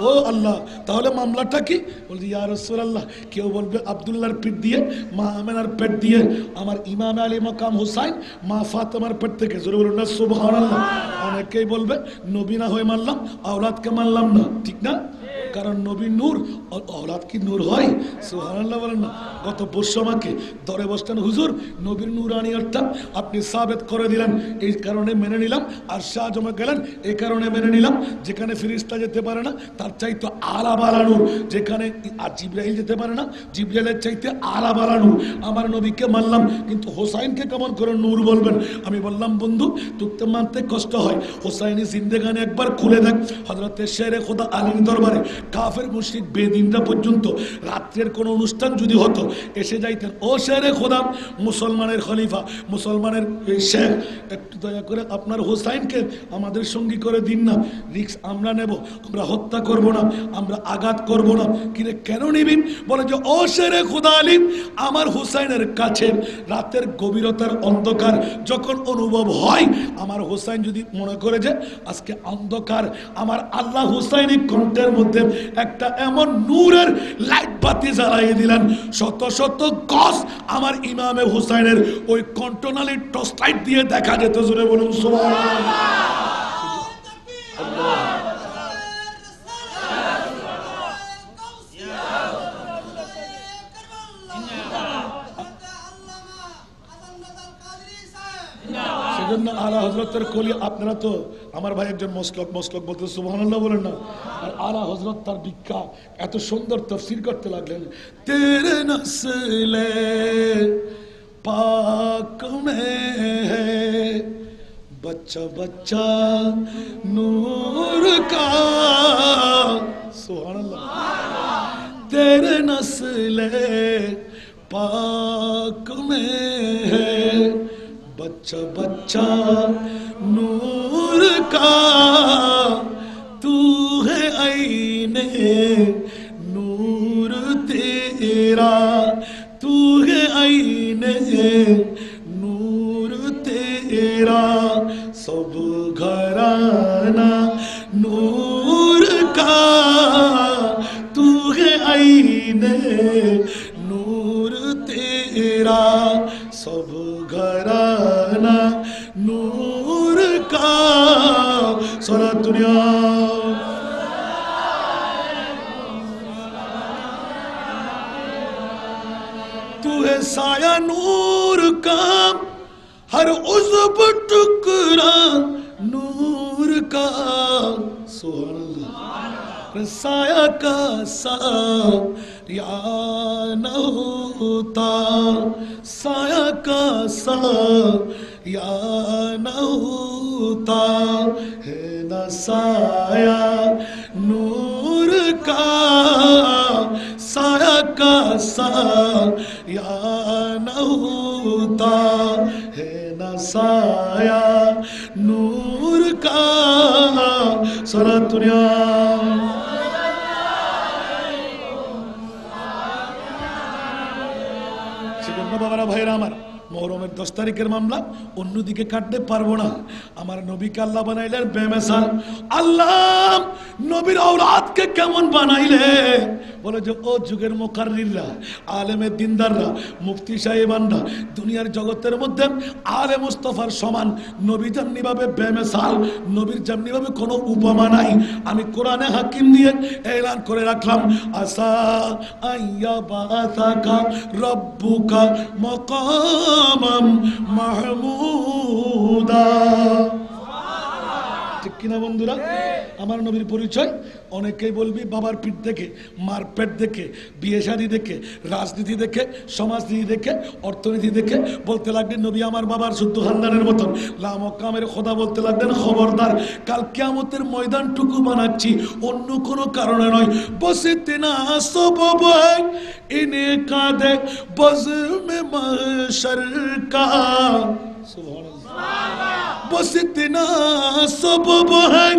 ও আল্লাহ, তাহলে মামলাটা কি? বলছি ইয়া রাসূলুল্লাহ কেউ বলবে আব্দুল্লাহর পেট দিয়ে, মা আমেনার পেট দিয়ে, আমার ইমাম আলী মাকাম হুসাইন মা ফাতেমার পেট থেকে। জোরে বলুন না সুবহানাল্লাহ। অনেকেই বলবে নবী না হয়ে মারলাম, আওলাদকে মারলাম না, ঠিক না? কারণ নবী নূর, औलाद কি নূর হয়? সুবহানাল্লাহ বলেন না। গত পরশু আমাকে ধরে বসতেন, হুজুর নবীর নূরানিয়তটা আপনি সাবেত করে দিলেন, এই কারণে মেনে নিলাম। আর শাহ জমা গেলেন, এই কারণে মেনে নিলাম। যেখানে ফেরেশতা যেতে পারে না তার চাইতে আলা বালা নূর, যেখানে জিবরাইল যেতে পারে না জিবরাইলের চাইতে আলা বালা নূর। আমার নবীকে মানলাম, কিন্তু হোসাইনকে কেমন করে নূর বলবেন? আমি বললাম বন্ধু তোকে মানতে কষ্ট হয়, হোসাইনি জিন্দেগানি একবার খুলে দেখ। হযরতে শেরে খোদা আলীর দরবারে কাফের মুশরিক বেদিনরা পর্যন্ত রাত্রের কোনো অনুষ্ঠান যদি হতো এসে যাইতেন, ও শেরে খোদা মুসলমানের খলিফা, মুসলমানের শেখ, একটু দয়া করে আপনার হোসাইনকে আমাদের সঙ্গী করে দিন না, রিক্স আমরা নেব, আমরা হত্যা করব না, আমরা আঘাত করব না। কিরে কেন নিবিন? বলে যে ও শেরে খোদা আলী, আমার হোসাইনের কাছে রাতের গভীরতার অন্ধকার যখন অনুভব হয়, আমার হোসাইন যদি মনে করে যে আজকে অন্ধকার, আমার আল্লাহ হোসাইনি কণ্ঠের মধ্যে একটা এমন নূরের লাইট বাতি জ্বালিয়ে দিলেন, শত শত গজ আমার ইমামে হোসাইনের ওই কণ্ঠনালী টর্চ লাইট দিয়ে দেখা যেত। জোরে বলুন সুবহানাল্লাহ। সেজন্য আলা হযরতের কলি, আপনারা তো আমার ভাই একজন মসলক বলতে সুবহানাল্লাহ বলেন না। আর আলা হযরত তার ভিক্ষা এত সুন্দর তাফসীর করতে লাগলেন, তেরে নসলে পাক মে बच्चा बच्चा नूर का, सुभान अल्लाह, तेरे नस्ले पाक में है बच्चा बच्चा नूर का, तू है आईने नूर तेरा, तू है आईने नूर तेरा, सब घराना नूर का, तू है आईने नूर तेरा, सब घराना नूर का। सारा दुनिया तू है साया नूर का, हर उज़्व टुकड़ा नूर का, सुभान अल्लाह। साया का साया न होता, साया का साया न होता है न साया नूर का, साया का साया न होता है न साया नूर का। सारा दुनिया সেজন্য বাবারা ভাইরা আমার, মুহররমের 10 তারিখের মামলা অন্যদিকে কাটতে পারবো না। আমার নবীকে আল্লাহ বানাইলেন বেমিসাল। আল্লাহ নবীর আওলাদকে কেমন বানাইলে? বলে যে ও যুগের মুকাররিররা, আলেমের দিনদাররা, মুফতি সাহেবানরা, দুনিয়ার জগতের মধ্যে আলে মুস্তাফার সমান নবী যেমনিভাবে বেমিসাল, নবীর যেমনিভাবে কোনো উপমা নাই। আমি কোরআনে হাকিম দিয়ে এলান করে রাখলাম, আসা আইয়া বাসাকা রব্বুকা মাকামাম মাহমুদা। ঠিক কিনা বন্ধুরা? আমার নবীর পরিচয় অনেকেই বলবি বাবার পিঠ দেখে, মার পেট দেখে, বিয়ে শাদী দেখে, রাজনীতি দেখে, সমাজনীতি দেখে, অর্থনীতি দেখে বলতে লাগলেন নবী আমার বাবার শুদ্ধ খানদানের মতন। লামকামের খোদা বলতে লাগলেন খবরদার, কাল কিয়ামতের ময়দানটুকু বানাচ্ছি অন্য কোনো কারণে নয়। বসিতে না সবব ইনে কাদে বজমে মাশর কা, সুবহানাল্লাহ। বসিতে सबब है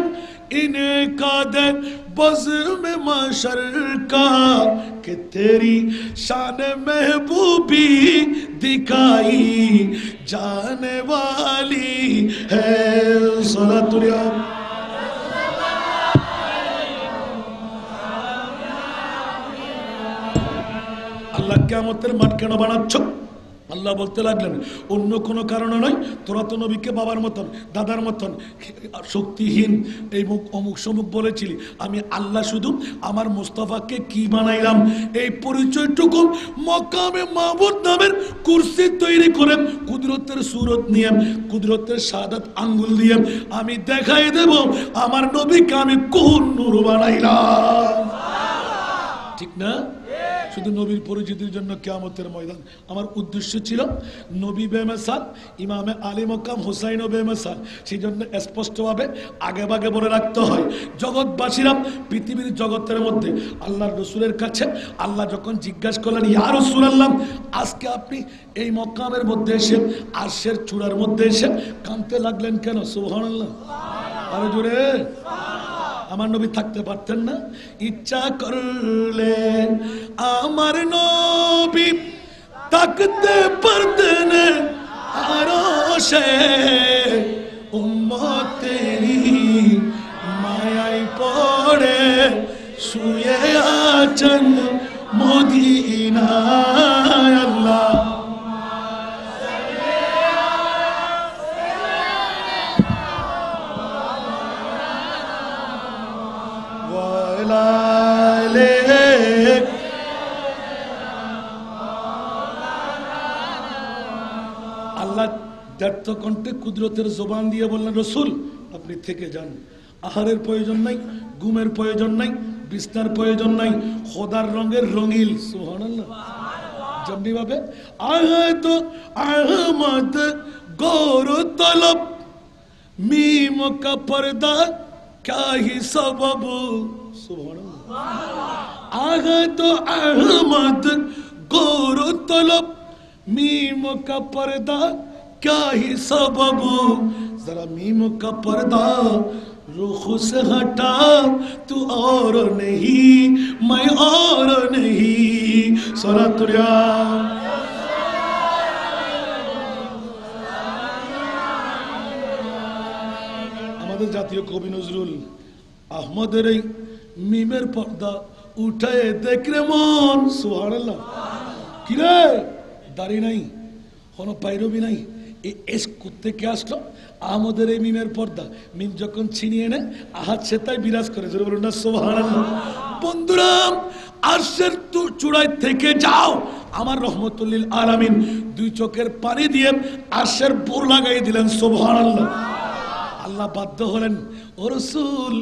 इन्हें कादे बज़्म महशर का, कि तेरी शान महबूबी दिखाई जाने वाली है। सलातुल्लाह अल्लाह कियामतेर माठ केन बानाচ্ছ? আল্লাহ বলতে লাগলেন অন্য কোনো কারণে নয়, তোরা তো নবীকে বাবার মতন দাদার মতন শক্তিহীন এই মুখ অমুক সমুক বলেছিলি, আমি আল্লাহ শুধু আমার মুস্তাফাকে কি বানাইলাম এই পরিচয়টুকু মকামে মাবুদ নামের কুরসি তৈরি করে কুদরতের সুরত নিয়ে কুদরতের শাহাদাত আঙ্গুল দিয়ে আমি দেখাই দেব আমার নবীকে আমি কোন নূর বানাইলাম। ঠিক না? শুধু নবীর পরিচিতির জন্য কিয়ামতের ময়দান। আমার উদ্দেশ্য ছিল নবী বেমিসাল, ইমামে আলী মকাম হুসাইন বেমিসাল, সেই জন্য স্পষ্টভাবে আগে ভাগে বলে রাখতে হয়। জগৎবাসীরা পৃথিবীর জগতের মধ্যে আল্লাহর রসুলের কাছে আল্লাহ যখন জিজ্ঞাসা করলেন ইয়া রাসূলুল্লাহ, আজকে আপনি এই মকামের মধ্যে এসে আরশের চূড়ার মধ্যে এসে কাঁদতে লাগলেন কেন? সুবহানাল্লাহ, আরো জোরে। আমার নবী থাকতে পারতেন না? ইচ্ছা করলে আমার নবী থাকতে পারতেন আরশে, উম্মতেরি মায়ায় পড়ে শুয়ে আছেন মদিনায়। আল্লাহ আল্লাহ ব্যর্থ কণ্ঠে কুদরতের জবান দিয়ে বললেন রসুল আপনি থেকে যান, আহারের প্রয়োজন নাই, ঘুমের প্রয়োজন নাই, বিছনার প্রয়োজন নাই, খোদার রঙের রঙিল। সুবহানাল্লাহ। যেমনি ভাবে আহত আহমদ গৌর তলব मीम का पर्दा क्या ही सबब। आग तो अहमद गौर तलब मीम का पर्दा क्या ही सबब। जरा मीम का पर्दा रुख से हटा, तू और नहीं मैं और नहीं। सलातुल्लाह জাতীয় কবি নজরুল আহমদের এই মিমের পর্দা উঠায় দেখলে মন। সুবহানাল্লাহ। কি রে দাড়ি নাই, কোনো পাইরবি নাই, এই এশক করতে কে আসলো? আহমদের এই মিমের পর্দা, মিম যখন ছিনিয়ে নেয় আহাত সে তাই বিরাজ করে। জোরে বলুন না সুবহানাল্লাহ। বন্ধুরা আরশের চূড়ায় থেকে যাও, আমার রহমতুল্লিল আলামিন দুই চোখের পানি দিয়ে আরশের বোর লাগাই দিলেন। সুবহানাল্লাহ। আল্লাহ বাধ্য হলেন ও রাসূল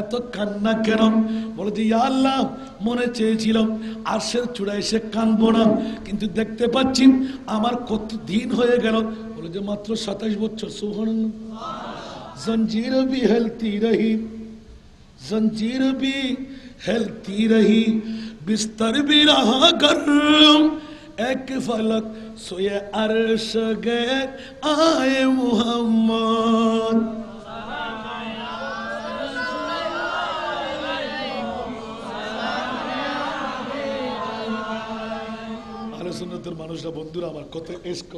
এত কান্না কেন? বলে যে ইয়া আল্লাহ মনে চেয়েছিলাম আরশের চূড়ায় এসে কাঁদবো না, কিন্তু দেখতে পাচ্ছি আমার কত দিন হয়ে গেল। বলে যে মাত্র 27 বছর। সুবহানাল্লাহ। জঞ্জির भी हिलती रही, जंजीर भी हिलती रही, बिस्तर भी रहा गर्म, एक फलक सोए अर्श गए आए मुहम्मद। আহলে সুন্নাতের মানুষরা বন্ধুরা আমার কত ইশক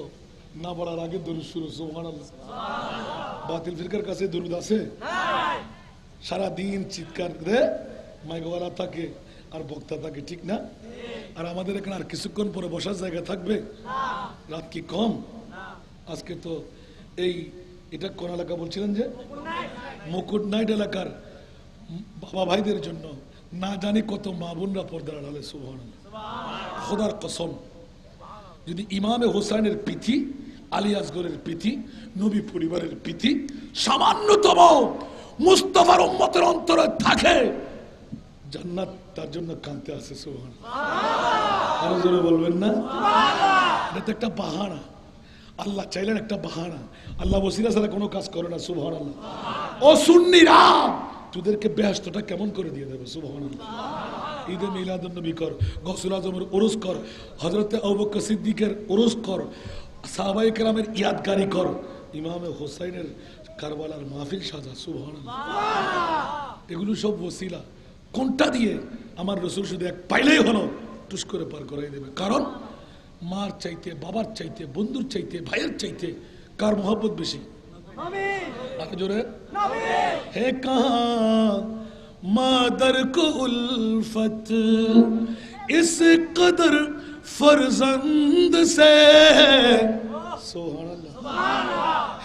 না বলার আগে দরুদ শুরু। সুবহানাল্লাহ। বাতিল ফিরকার কাছে দরুদ আছে? সারা দিন চিৎকার করে মাইকওয়ালা থাকে আর বক্তা থাকে, ঠিক না? আর আমাদের এখানে আর কিছুক্ষণ পরে বসার জায়গা থাকবে? রাত কি কম? আজকে তো এটা কোন এলাকা বলছিলেন যে মুকুট নাইট এলাকার বাবা ভাইদের জন্য না জানি কত মা বোনরা পর্দার আড়ালে। সুবহানাল্লাহ। খোদার কসম, যদি ইমামে হোসাইনের পিঠি, আলী আসগরের পিঠি, নবী পরিবারের পিঠি সামান্যতম মুস্তাফার উম্মতের অন্তরে থাকে, জান্নাত তার জন্য কাঁদতে আসে। সুবহানাল্লাহ। আরো জোরে বলবেন না? এটা তো একটা বাহানা। আল্লাহ চাইলেন একটা বাহানা। আল্লাহ ওসিলা ছাড়া কোনো কাজ করে না। সুবহানাল্লাহ। ও সুন্নিরা তোদেরকে বেহেশতটা কেমন করে দিয়ে দেবে। সুবহানাল্লাহ। ঈদে মিলাদুন নবী কর, গৌসুল আজমের উরুস কর, হযরতে আবু বকর সিদ্দিকের উরুস কর, সাহাবায়ে কেরামের ইয়াদগারি কর, ইমামে হোসাইনের কারবালার মাহফিল সাজা। সুবহানাল্লাহ। এগুলো সব ওসিলা। কোনটা দিয়ে? আমার রাসূল শুধু এক পাইলেই হলো টুস করে পার করাই দেবে। কারণ মার চাইতে, বাবার চাইতে, বন্ধুর চাইতে, ভাইয়ের চাইতে কার মোহব্বত বেশি? জোরে হে কাহা मादर को उल्फत इस कदर फर्जंद से सुभान अल्लाह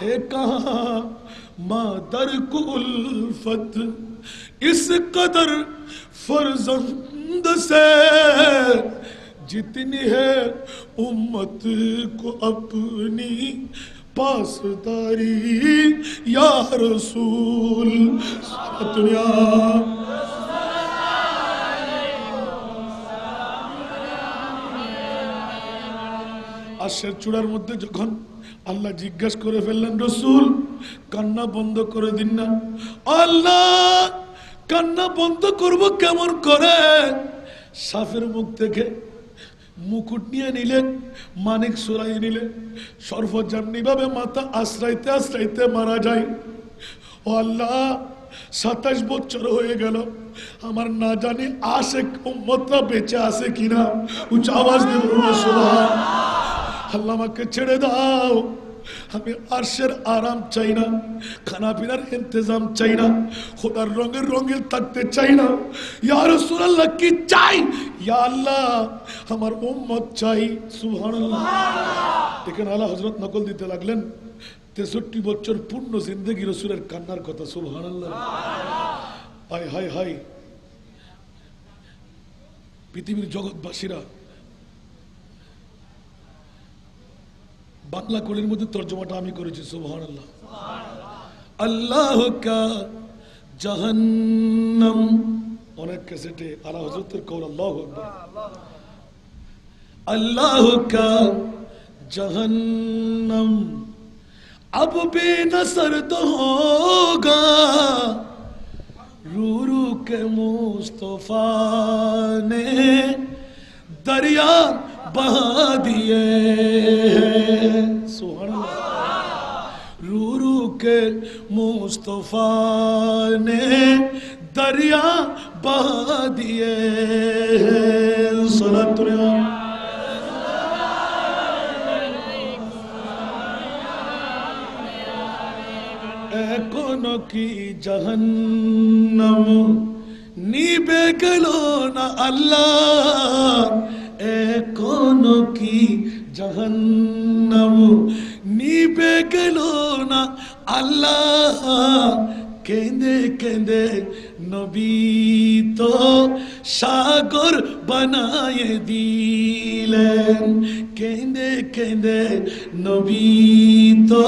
है कहाँ मादर को उल्फत इस कदर फर्जंद से जितनी है उम्मत को अपनी पासदारी या रसूल दुनिया आशेर चूड़ार मध्य जखन আল্লাহ জিজ্ঞাসা করে ফেললেন রসুল কান্না বন্ধ করে দিন না আল্লাহ কান্না বন্ধ করব কেমন করে সাফের মুখ থেকে মুকুট নিয়ে নিলেন মানিক সুরাই নিলেন সর্বজনীন ভাবে মাথা আশ্রাইতে আশ্রাইতে মারা যায় ও আল্লাহ 27 বছর হয়ে গেল আমার না জানি আশেক উম্মতরা বেঁচে আছে কিনা উচ্চ আওয়াজ দিয়ে বলুন সুবহানাল্লাহ আল্লাহ আমাকে ছেড়ে দাও আমি আরশের আরাম চাই না খানা পিনার ইন্তজাম চাই না খোদার রঙের রঙিল থাকতে চাই না ইয়া রাসূলুল্লাহ কি চাই ইয়া আল্লাহ আমার উম্মত চাই সুবহানাল্লাহ দেখেন আলা হযরত নকল দিতে লাগলেন 63 বছর পূর্ণ জিন্দেগি রাসূলের কান্নার কথা সুবহানাল্লাহ হায় হায় হায় পৃথিবীর জগৎবাসীরা বাংলা কোলের মধ্যে তরজমাটা আমি করেছি সুবহানাল্লাহ আল্লাহ কা জাহান্নাম অনেক ক্যাসেটে আলা হযরতের কওল আল্লাহু আকবার আল্লাহ কা জাহান্নাম अब बेनसर तो होगा रू रू के मुस्तफा ने दरिया बहा दिए सुभान अल्लाह रू रू के मुस्तफा ने दरिया बहा दिए सलातुल्लाह कोनो की जहन्नम नीबे गलो ना अल्लाह कोनो की जहन्नम नीबे गलो ना अल्लाह केंदे केंदे नबी तो सागर बनाए दिलेन केंदे केंदे नबी तो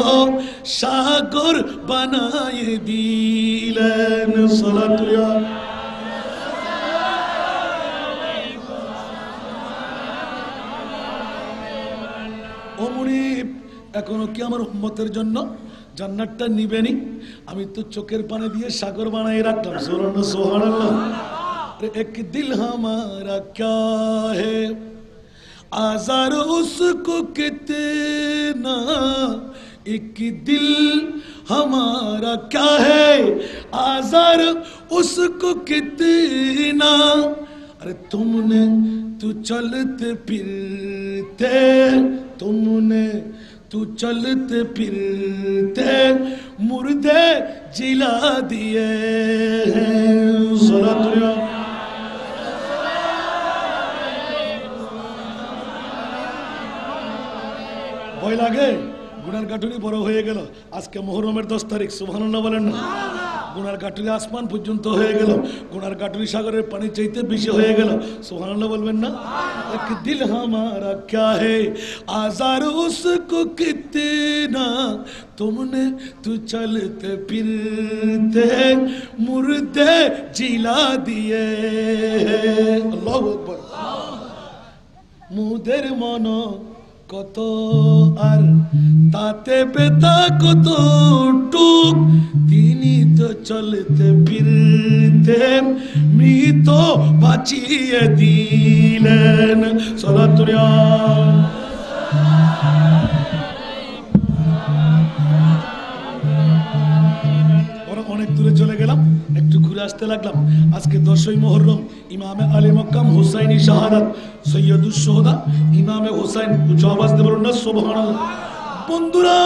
सागर बनाए दिलेन सलातुल्लाह ও মুনিব এখনো কি আমার উম্মতের জন্য জান্নাতটা নিবেনি আমি তো চোখের পানি দিয়ে সাগর বানাই রাখলাম সুবহানাল্লাহ अरे एक दिल हमारा क्या है आजार उसको कितना एक दिल हमारा क्या है आजार उसको कितना अरे तुमने तू चलते फिरते तुमने तू चलते फिरते मुर्दे जिला दिए सलातुल्लाह ভয় লাগে গুনার গাটুরি বড় হয়ে গেল আজকে মুহররমের 10 তারিখ সুবহানাল্লাহ বলেন না গুনার গাটুরি আসমান পর্যন্ত হয়ে গেল গুনার গাটুরি সাগরের পানি চাইতে বেশি হয়ে গেল সুবহানাল্লাহ বলবেন না এক দিল हमारा क्या है आजार उसको कितना तुमने तू चलते फिरते मुर्दे जिला दिए अल्लाहू আকবার মুদের মন কত আর তাতে বেতা কত টুক তিনি তো চলতে ফিরতে মৃত বাঁচিয়ে দিলেন সালাতুল্লাহ অনেক দূরে চলে গেলাম একটু ঘুরে আসতে লাগলাম আজকে 10ই মুহররম ইমামে আলী মক্কাম হুসাইনি শাহাদাত সৈয়দুস শুহাদা ইমামে হুসাইন উচ্চ আওয়াজ দিয়ে বলুন না সুবহানাল্লাহ বন্ধুরা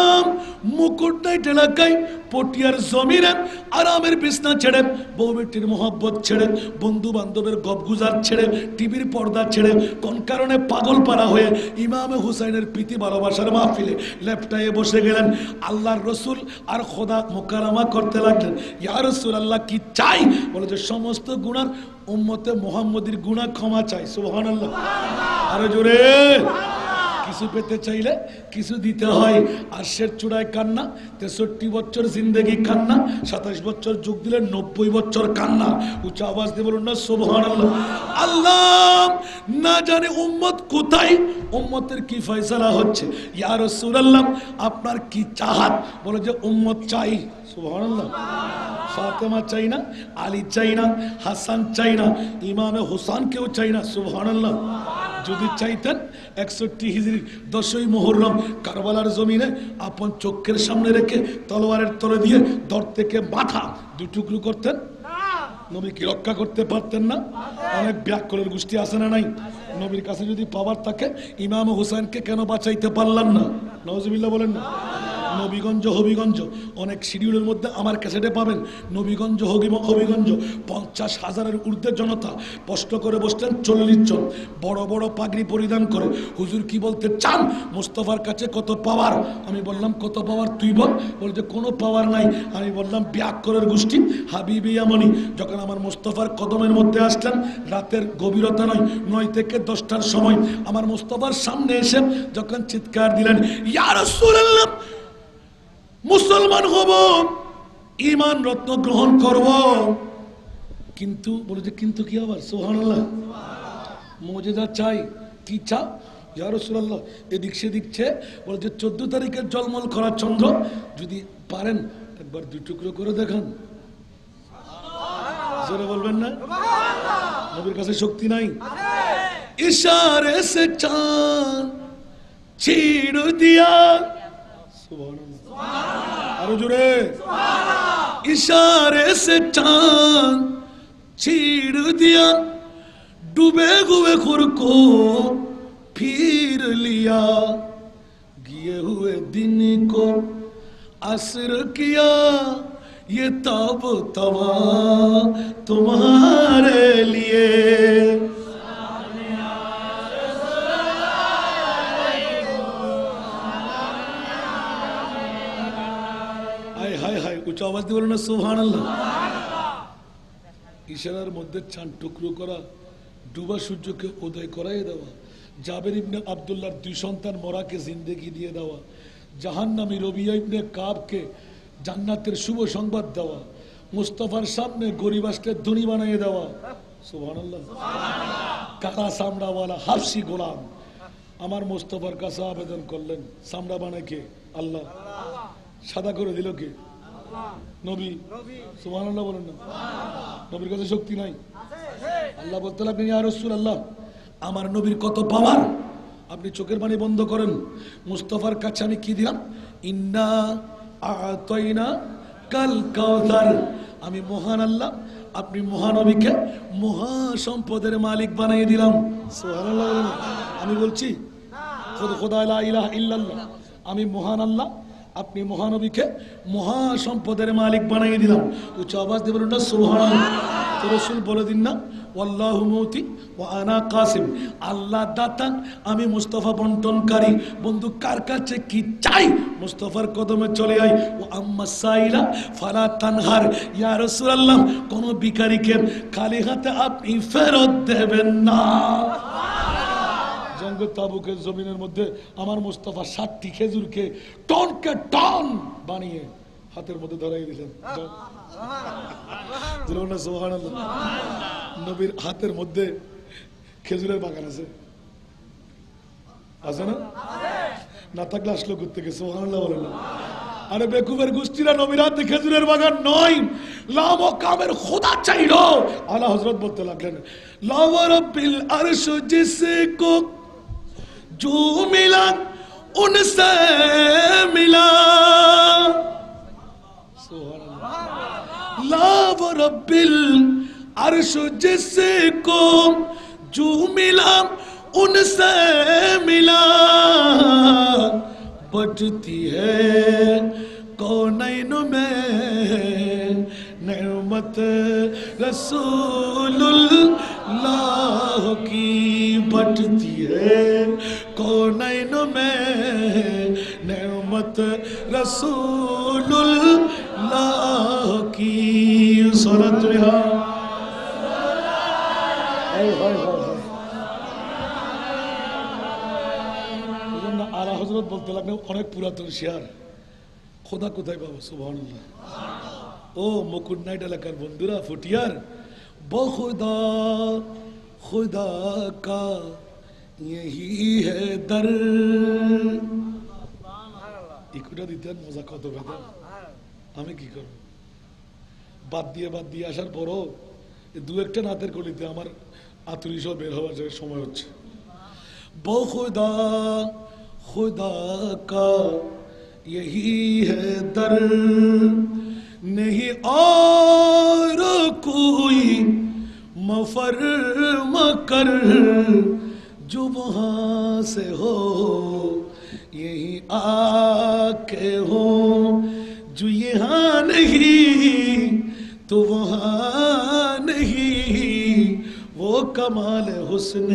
মুকুট নাইট এলাকায় পটিয়ার জমিনে আরামের বিছনা ছেড়ে, বউ বেটির মোহাব্বত ছেড়ে, বন্ধু বান্ধবের গপগুজার ছেড়ে, টিভির পর্দা ছেড়ে, কোন কারণে পাগল পারা হয়ে ইমামে হুসাইনের প্রীতি ভালোবাসার মাহফিলে লেপটায় বসে গেলেন। আল্লাহর রসুল আর খোদা মোকারামা করতে লাগলেন, ইয়া রাসূলুল্লাহ কি চাই? বলে যে সমস্ত গুনার উম্মতে মুহাম্মদীর গুনাহ ক্ষমা চাই। সুবহানাল্লাহ, আরো জোরে। কিছু পেতে চাইলে কিছু দিতে হয়। আরশের চূড়ায় কান্না, 63 বছর জিন্দেগি কান্না, 27 বছর যোগ দিলে 90 বছর কান্না। উচ্চ আওয়াজ দিয়ে বলুন না সুবহানাল্লাহ। আল্লাহ না জানে উম্মত কোথায়, উম্মতের কি ফয়সালা হচ্ছে। ইয়া রাসূলুল্লাহ আপনার কি চাহাত? বলে যে উম্মত চাই। সুবহানাল্লাহ। ফাতেমা চাই না, আলী চাই না, হাসান চাই না, ইমামে হুসাইনকেও চাই না। সুবহানাল্লাহ। যদি চাইতেন 61 হিজরি 10ই মুহররম কারবালার জমিনে আপন চোখের সামনে রেখে তলোয়ারের তলে দিয়ে দর থেকে মাথা দুটুকরো করতেন, নবী কি রক্ষা করতে পারতেন না? অনেক ব্যাককলের গোষ্ঠী আছে না নাই? নবীর কাছে যদি পাওয়ার থাকে ইমাম হুসাইনকে কেন বাঁচাইতে পারলাম না? নাউজুবিল্লাহ বলেন না। নবীগঞ্জ হবিগঞ্জ অনেক শিডিউলের মধ্যে আমার ক্যাসেটে পাবেন। নবীগঞ্জ হবিগঞ্জ 50,000-এর ঊর্ধ্বে জনতা কষ্ট করে বসতেন 40 জন, বড় বড় পাগড়ি পরিধান করে। হুজুর কি বলতে চান? মুস্তাফার কাছে কত পাওয়ার? আমি বললাম কত পাওয়ার তুই বল। বলছে কোনো পাওয়ার নাই। আমি বললাম ব্যাককলের গোষ্ঠী হাবিবি আমনি যখন আমার মুস্তাফার কদমের মধ্যে আসলেন, রাতের গভীরতা নয়, 9 থেকে 10টার সময় আমার মুস্তাফার সামনে এসে যখন চিৎকার দিলেন, ইয়া রাসূলুল্লাহ মুসলমান হব, ঈমান রত্ন গ্রহণ করব, কিন্তু বলে যে কিন্তু কি আবার? সুবহানাল্লাহ। মুজিজা চাই। কি চাও? ইয়া রাসূলুল্লাহ এদিক সেদিক চেয়ে বলে যে 14 তারিখের জলমল করা চন্দ্র যদি পারেন একবার 2 টুকরো করে দেখান। জোরে বলবেন না? নবীর কাছে শক্তি নাই। ইশারে সে চাঁদ ছিড় দিয়া, সুবহানাল্লাহ, আরো জোরে। इशारे से चांद छीड़ दिया, डूबे हुए खुर को फिर लिया, गिए हुए दिन को असर किया, ये तब तवा तुम्हारे लिए। উচ্চ আওয়াজ দিয়ে বলেন না সুবহানাল্লাহ। ইশারার মধ্যে চাঁদ টুকরো করা, ডুবা সূর্যকে উদয় করাই দেওয়া, জাবের ইবনে আব্দুল্লাহর 2 সন্তান মরাকে জিন্দেগি দিয়ে দেওয়া, জাহান্নামী রবিয়া ইবনে কাবকে জান্নাতের শুভ সংবাদ দেওয়া, মুস্তাফার সামনে গরিব আসলে ধনী বানিয়ে দেওয়া। সুবহানাল্লাহ। কালা চামড়াওয়ালা হাফসি গোলাম আমার মুস্তাফার কাছে আবেদন করলেন, চামড়া বানায় কে? আল্লাহ। সাদা করে দিল কে? নবী। সুবহানাল্লাহ বলেন না। নবীর কাছে শক্তি নাই। আল্লাহ বলতে লাগলেন, ইয়া রাসূলুল্লাহ আমার নবীর কত পাওয়ার, আপনি চোখের পানি বন্ধ করেন। মুস্তাফার কাছে আমি কি দিলাম? ইন্না আতাইনা কাল কাউসার। আমি মহান আল্লাহ, আপনি মহানবীকে মহা সম্পদের মালিক বানিয়ে দিলাম। সুবহানাল্লাহ। আমি বলছি খোদা লা ইলাহা ইল্লাল্লাহ, আমি মহান আল্লাহ, আপনি মহানবীকে মহা সম্পদের মালিক বানিয়ে দিলাম। উচ্চ আওয়াজ দিয়ে বলুন না সুবহানাল্লাহ। তো রাসূল বলে দিন না, ওয়াল্লাহু মুতি ওয়া আনা কাসিম, আল্লাহ দাতা, আমি মুস্তাফা বন্টনকারী। বন্ধু কার কাছে কি চাই? মুস্তাফার কদমে চলে আই। ও আম্মা সাইলা ফালা তানহার, ইয়া রাসূলুল্লাহ কোন ভিখারিকে খালি হাতে আপনি ফেরত দেবেন না। জঙ্গে তাবুকের জমিনের মধ্যে আমার মুস্তাফা 60টি খেজুরকে টনকে টন বানিয়ে হাতের মধ্যে ধরাই দিলেন। সুবহানাল্লাহ। নবীর হাতের মধ্যে খেজুরের বাগান আছে, আছে না? না থাকলে আসলো কোত্থেকে? সুবহানাল্লাহ বলেন না। আরে বেকুবের গোষ্ঠীরা নবীর হাতে খেজুরের বাগান নয়, লা মাকামের খোদা চাইলো। আলা হযরত বলতে লাগলেন, লা ওয়া রাব্বিল আরশ জিসকো जो मिला उनसे मिला, ला वो रब्बिल अर्श जिसको जो मिला उनसे मिला, बटती है कौनैन में नेमत रसूलुल्लाह की बटती है कौनैन में नेमत रसूलुल्लाह की सलात आला हजरत बोलते लगने अनेक पुरातन शेर খোদা কোথায় পাবো সুবহানাল্লাহ ও মুকুট নাইট এলাকার বন্ধুরা ফুটিয়ার বখুদা खुदा का यही है दर ইকুটা দিতেন মজা কত পেতেন আমি কি করব বাদ দিয়ে আসার পরও দু একটা নাতের কলিতে আমার আতুরি সব বের হওয়ার সময় হচ্ছে বখুদা खुदा का यही है दर नहीं और कोई मफर मकर जो वहाँ से हो यही आके हो जो यहाँ नहीं तो वहाँ नहीं वो कमाल हुस्न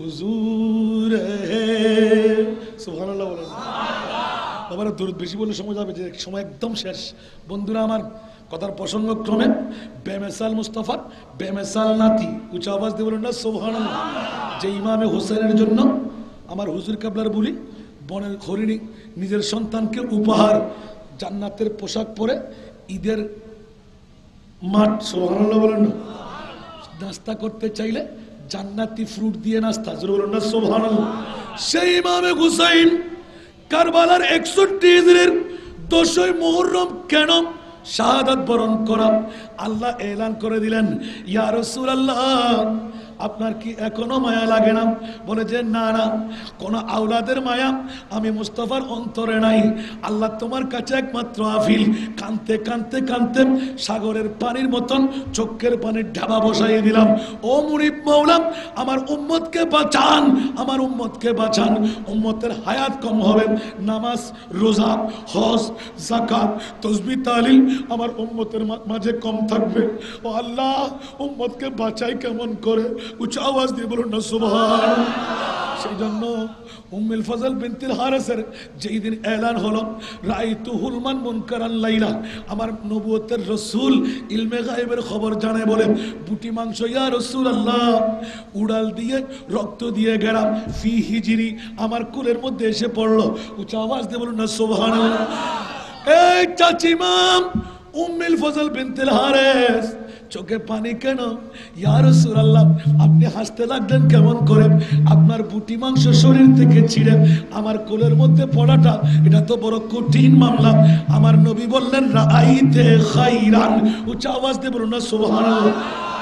हुजूर है সুবহানাল্লাহ বলেন আবার দরুদ বেশি বলে সময় যাবে যে সময় একদম শেষ বন্ধুরা আমার কথার প্রসঙ্গক্রমে বেমেসাল মুস্তাফা বেমেসাল নাতি উচ্চ আওয়াজ দিয়ে বলেন না সুবহানাল্লাহ যে ইমামে হোসেনের জন্য আমার হুজুর কাবলার বলি বনের হরিণী নিজের সন্তানকে উপহার জান্নাতের পোশাক পরে ঈদের মাঠ সুবহানাল্লাহ বলেন না নাস্তা করতে চাইলে জান্নাতি ফ্রুট দিয়ে নাস্তা জোরে বলেন না সুবহানাল্লাহ সেই ইমামে হুসাইন কারবালার 61 হিজরির 10ই মুহররম কেন শাহাদাত বরণ করা আল্লাহ এলান করে দিলেন ইয়া রাসূলুল্লাহ আপনার কি এখনো মায়া লাগে না বলে যে না না কোন আওলাদের মায়া আমি মুস্তাফার অন্তরে নাই আল্লাহ তোমার কাছে একমাত্র আফিল কানতে কানতে কানতে সাগরের পানির মতন চোখের পানির ঢাবা বসাইয়ে দিলাম ও মুরিব মাওলা আমার উম্মতকে বাঁচান আমার উম্মতকে বাঁচান উম্মতের হায়াত কম হবে নামাজ রোজা হজ যাকাত তাসবিহ তাহলিল আমার উম্মতের মাঝে কম থাকবে ও আল্লাহ উম্মতকে বাঁচাই কেমন করে উচ্চ আওয়াজ দিয়ে বলুন না সুবহানাল্লাহ সেই জন্য উম্মুল ফজল বিনতুল হারিসের যেই দিন এলান হলো রাইতু হুলমান মুনকারান লাইলা আমার নবুয়তের রাসূল ইলমে গায়বের খবর জানে বলে বুটি মাংস ইয়া রাসূলুল্লাহ উড়াল দিয়ে রক্ত দিয়ে গেলাম ফি হিজরি আমার কুলের মধ্যে এসে পড়লো উচ্চ আওয়াজ দিয়ে বলুন না সুবহানাল্লাহ এই চাচি মাম উম্মুল ফজল বিনতুল হারিস চোখে পানি কেন ইয়া রাসূলুল্লাহ আপনি হাসতে লাগলেন কেমন করে আপনার বুটি মাংস শরীর থেকে ছিঁড়ে আমার কোলের মধ্যে পড়াটা এটা তো বড় কঠিন মামলা আমার নবী বললেন রাআইতে খাইরান উচ্চ আওয়াজ দিয়ে বলুন না সুবহানাল্লাহ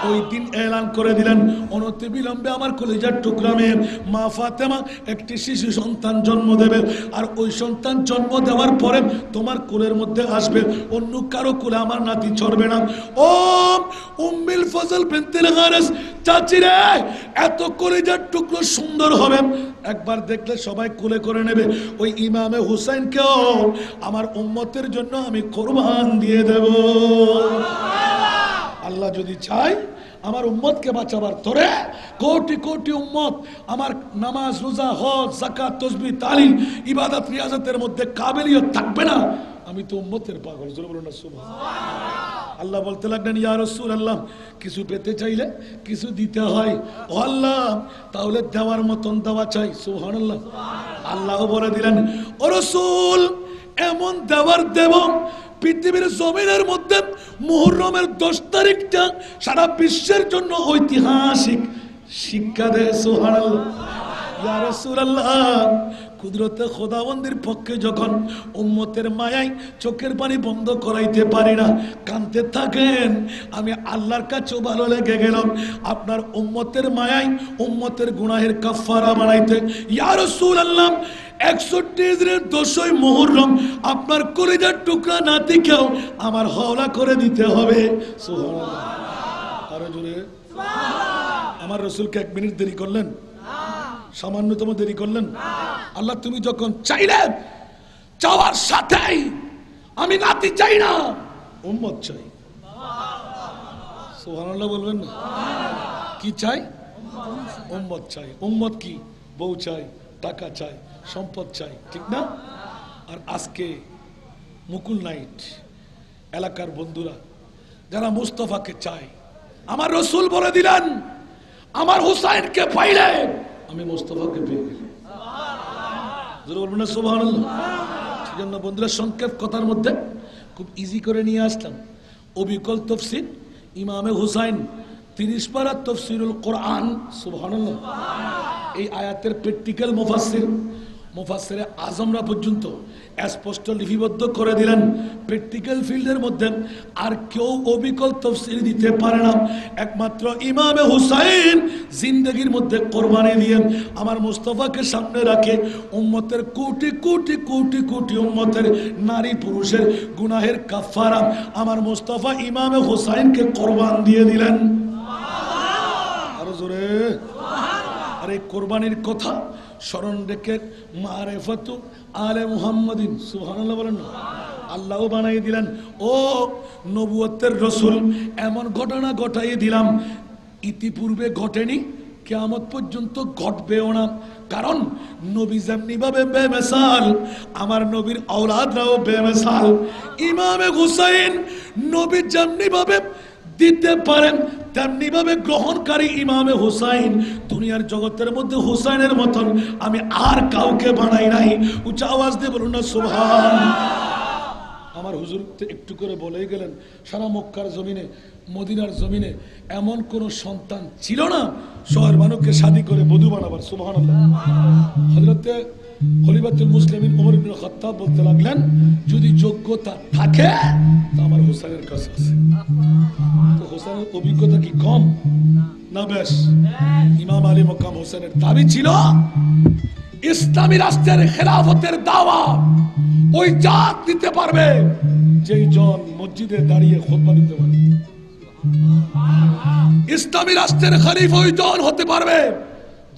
ওই দিন এলান করে দিলেন অনতি বিলম্বে আমার কলিজার টুকরা মেয়ে মা ফাতেমা একটি শিশু সন্তান জন্ম দেবে আর ওই সন্তান জন্ম দেওয়ার পরে তোমার কোলের মধ্যে আসবে অন্য কারো কোলে আমার নাতি চড়বে না ও উম্মুল ফজল বিনতুল হারিস চাচি রে এত কলিজার টুকরো সুন্দর হবে একবার দেখলে সবাই কোলে করে নেবে ওই ইমামে হুসাইনকেও আমার উম্মতের জন্য আমি কুরবান দিয়ে দেব আল্লাহ যদি চায় আমার উম্মতকে বাঁচাবার তোরে কোটি কোটি উম্মত আমার নামাজ রোজা হজ যাকাত তাসবিহ তাহলিল ইবাদত রিয়াজতের মধ্যে কাবিলিয়ত থাকবে না আমি তো উম্মতের পাগল জোরে বলুন না সুবহানাল্লাহ আল্লাহ বলতে লাগলেন ইয়া রাসূলুল্লাহ কিছু পেতে চাইলে কিছু দিতে হয় ও আল্লাহ তাহলে দেওয়ার মতন দেওয়া চাই সুবহানাল্লাহ আল্লাহ বলে দিলেন ও রাসূল এমন দেওয়ার দেব পৃথিবীর জমিনের মধ্যে মুহররমের 10 তারিখটা সারা বিশ্বের জন্য ঐতিহাসিক শিক্ষা দেয় সুবহানাল্লাহ ইয়া রাসূলুল্লাহ কুদরতে খোদাবন্দির পক্ষে যখন উম্মতের মায়ায় চোখের পানি বন্ধ করাইতে পারি না কাঁদতে থাকেন আমি আল্লাহর কাছে ভালো লেগে গেলাম আপনার উম্মতের মায়ায় উম্মতের গুনাহের কাফারা বানাইতে ইয়া রাসূলুল্লাহ 61 হিজরির 10ই মুহররম আপনার কলিজার টুকরা নাতিকেও আমার হাওলা করে দিতে হবে সুবহানাল্লাহ আরো জোরে সুবহানাল্লাহ আমার রাসূলকে 1 মিনিট দেরি করলেন সামান্যতম দেরি করলেন আল্লাহ তুমি যখন চাইলে, চাওয়ার সাথেই আমি নাতি চাই না, উম্মত চাই। সুবহানাল্লাহ বলবেন না? কি চাই? উম্মত চাই। উম্মত কি? বউ চাই, টাকা চাই, সম্পদ চাই, ঠিক না? আর আজকে মুকুল নাইট এলাকার বন্ধুরা যারা মুস্তাফাকে চায়, আমার রসুল বলে দিলেন আমার হুসাইনকে পাইলে আমি মুস্তাফাকে পেয়ে গেলাম। জোরে বলবেন না সুবহানাল্লাহ? সেজন্য বন্ধুরা সংক্ষেপ কথার মধ্যে খুব ইজি করে নিয়ে আসলাম অবিকল তাফসীর ইমামে হুসাইন 30 পারা তাফসীরুল কোরআন। সুবহানাল্লাহ। এই আয়াতের প্র্যাকটিক্যাল মুফাসসিরে আজমরা পর্যন্ত স্পষ্ট লিপিবদ্ধ করে দিলেন প্র্যাকটিক্যাল ফিল্ডের মধ্যে আর কেউ অবিকল তাফসীর দিতে পারে না, একমাত্র ইমামে হুসাইন জিন্দেগির মধ্যে কোরবানি দিয়ে আমার মুস্তাফাকে সামনে রাখে উম্মতের কোটি কোটি কোটি কোটি উম্মতের নারী পুরুষের গুনাহের কাফারা আমার মুস্তাফা ইমামে হুসাইনকে কোরবান দিয়ে দিলেন। আরো জোরে। আর এই কোরবানির কথা স্মরণ রেখে মারেফাতু আলে মুহাম্মাদিন, সুবহানাল্লাহ বলেন না, আল্লাহ বানাই দিলেন ও নবুয়তের রসুল এমন ঘটনা ঘটাই দিলাম ইতিপূর্বে ঘটেনি, কিয়ামত পর্যন্ত ঘটবেও না। কারণ নবী যেমনি ভাবে বেমিসাল, আমার নবীর আওলাদরাও বেমিসাল। ইমামে হুসাইন নবী যেমনি ভাবে দিতে পারেন তেমনি ভাবে গ্রহণকারী ইমামে হুসাইন। দুনিয়ার জগতের মধ্যে হুসাইনের মতন আমি আর কাউকে বানাই নাই। উচ্চ আওয়াজ দিয়ে বলুন না সুবহান। আমার হুজুর একটু করে বলেই গেলেন সারা মক্কার জমিনে মদিনার জমিনে এমন কোন সন্তান ছিল না শহর মানুষকে শাদী করে বধূ বানাবার। সুবহানাল্লাহ। হযরতে খলিফাতুল মুসলিমিন ওমর ইবনে খাত্তাব বলতে লাগলেন যদি যোগ্যতা থাকে তা আমার হুসাইনের কাছে আছে। তো হুসাইনের অভিজ্ঞতা কি কম না বেশ? ইমাম আলী মক্কাম হুসাইনের দাবি ছিল ইসলামী রাষ্ট্রের খেলাফতের দাওয়া ওই জাত দিতে পারবে যেই জন মসজিদে দাঁড়িয়ে খুতবা দিতে পারে। ইসলামী রাষ্ট্রের খলিফা ওই জন হতে পারবে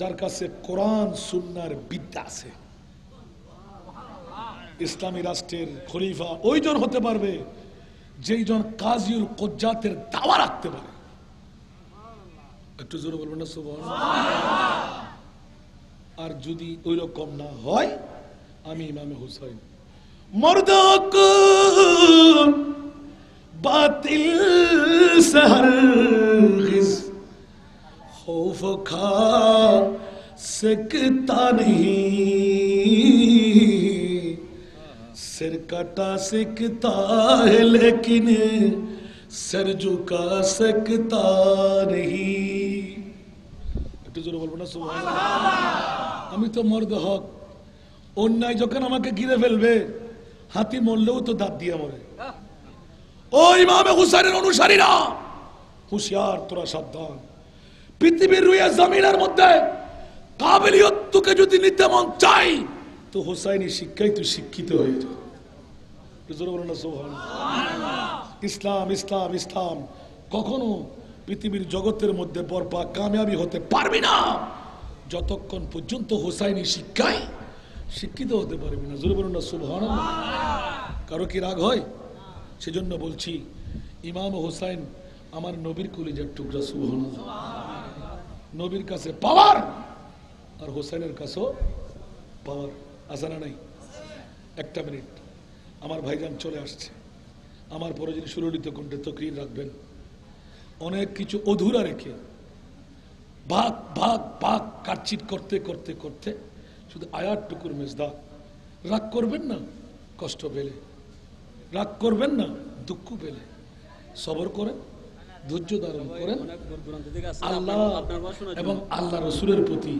যার কাছে কোরআন সুন্নাহর বিদ্যা আছে। ইসলামী রাষ্ট্রের খলিফা ওই জন হতে পারবে যেই জন কাজিউল কুজ্জাতের দাওয়া রাখতে পারে। একটু জোরে বলবেন না সুবহানাল্লাহ। আর যদি ওই রকম না হয় আমি ইমামে হুসাইন मर्दों को बातिल से हरगिज़ खौफ खा सकता नहीं, सिर कटा सकता है लेकिन सिर झुका सकता नहीं। একটু জোরে বলবো না সুবহানাল্লাহ। আমি তো মর্দ হক, অন্যায় যখন আমাকে ঘিরে ফেলবে হাতি মরলেও তো দাঁত দিয়ে মরে। ও ইমামে হুসাইনের অনুসারীরা হুঁশিয়ার, তোরা সাবধান। পৃথিবীর রুইয়া জমিনের মধ্যে কাবিলিয়ত তোকে যদি নিতে মন চাই তো হুসাইনি শিক্ষায় তুই শিক্ষিত হয়ে যা। জোরে বলো না সুবহানাল্লাহ। ইসলাম ইসলাম ইসলাম কখনো পৃথিবীর জগতের মধ্যে বরপা কামিয়াবি হতে পারবি না যতক্ষণ পর্যন্ত হুসাইনি শিক্ষায় শিক্ষিত হতে পারবি না। জোরে বলুন না সুবহানাল্লাহ। কারো কি রাগ হয়? সেজন্য বলছি ইমাম হুসাইন আমার নবীর কলিজার টুকরা। সুবহানাল্লাহ। নবীর কাছে পাওয়ার আর হুসাইনের কাছেও পাওয়ার আছে না নাই? একটা মিনিট, আমার ভাইজান চলে আসছে, আমার পরে যিনি সুললিত কণ্ঠে তকরির রাখবেন। অনেক কিছু অধুরা রেখে ভাগ ভাগ ভাগ কাটচিট করতে করতে করতে শুধু আয়াত টুকুর মেজদা। রাগ করবেন না কষ্ট পেলে, রাগ করবেন না দুঃখ পেলে, সবর করেন, ধৈর্য ধারণ করেন। আল্লাহ এবং আল্লাহ রসুলের প্রতি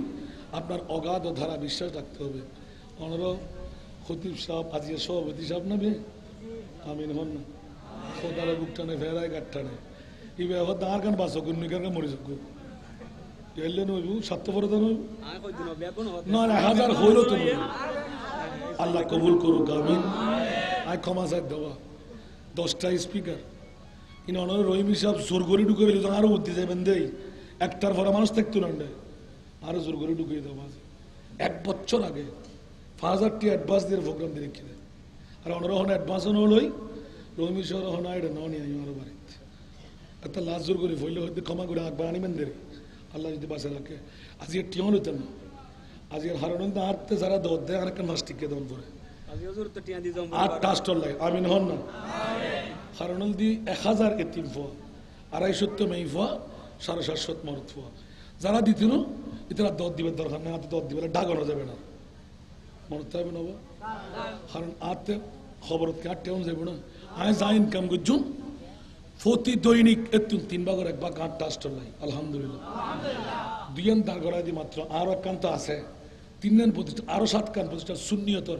আপনার অগাধ ধারা বিশ্বাস রাখতে হবে। অনর খতিব সাহেব আজিয়া সভাপতি সাহেব নামে আমিন হন না সদালে বুক টানে ফেরায় গাঠ টানে এই ব্যবহার দাঁড় গান বাঁচক নিকার মরে যাক এলে নইব স্বার্থপরতা নইব না হাজার হইল তো আল্লাহ কবুল করুক আমিন। আয় ক্ষমা চাই দেওয়া 10টা স্পিকার ইন অনর রহিমি সাহেব জোর করে ঢুকে গেল আরো বুদ্ধি যাবেন দেই একটার পরে মানুষ থাকতো না আরো জোর করে ঢুকিয়ে দেওয়া। 1 বছর আগে 5000 অ্যাডভান্স দিয়ে প্রোগ্রাম দিয়ে রেখে দেয় আর অনরহন অ্যাডভান্স হলই রমি শহর হন এটা নয় আমার বাড়িতে এত লাশ জোর করে ফইলে হয়তো ক্ষমা করে আকবার আনিবেন দেরে আল্লাহ যদি বাসে রাখে আজ এর টিয়ন হইতেন না আজ এর হারানোর হারতে যারা দৌড় দেয় আরেকটা নাস্টিককে দন করে 8টা স্টল লাগে আমিন হন না হারানোর দি 1000 এতিম ফোয়া 250 মেই ফোয়া 750 মরদ ফোয়া যারা দিতেন এরা দর দিবেন দরকার না দর দিবে ডাগানো যাবে না মরতে হবে না কারণ আতে খবর টেউন যাবে না আয় যা ইনকাম করছুন প্রতি দৈনিক এতুন 3 ভাগের 1 ভাগ 8টা স্টল নাই আলহামদুলিল্লাহ দুইয়ান দাঁড় করাই দি মাত্র আরো একান্ত আছে 3 জন প্রতিষ্ঠান আরো 7 কান প্রতিষ্ঠান সুন্নিয়তর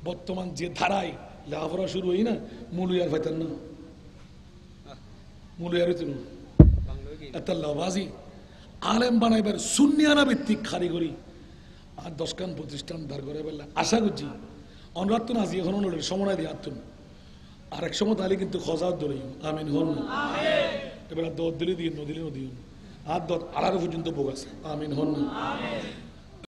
বর্তমান যে ধারায় লেখাপড়া শুরু হই না মুলুয়ার ভাইতেন না মুলুয়ার হইতেন এত লাভাজি আলেম বানাইবার সুন্নিয়ানা ভিত্তিক কারিগরি আর 10 কান প্রতিষ্ঠান দাঁড় করে বেলা আশা করছি অনুরাধন আজি এখন সময় দিয়ে আত্মন আর এক সময় তাহলে কিন্তু খজার ধরে আমিন হন না এবার দর দিলে দিয়ে নদিলে নদী আর দর আড়ার পর্যন্ত বোক আছে আমিন হন না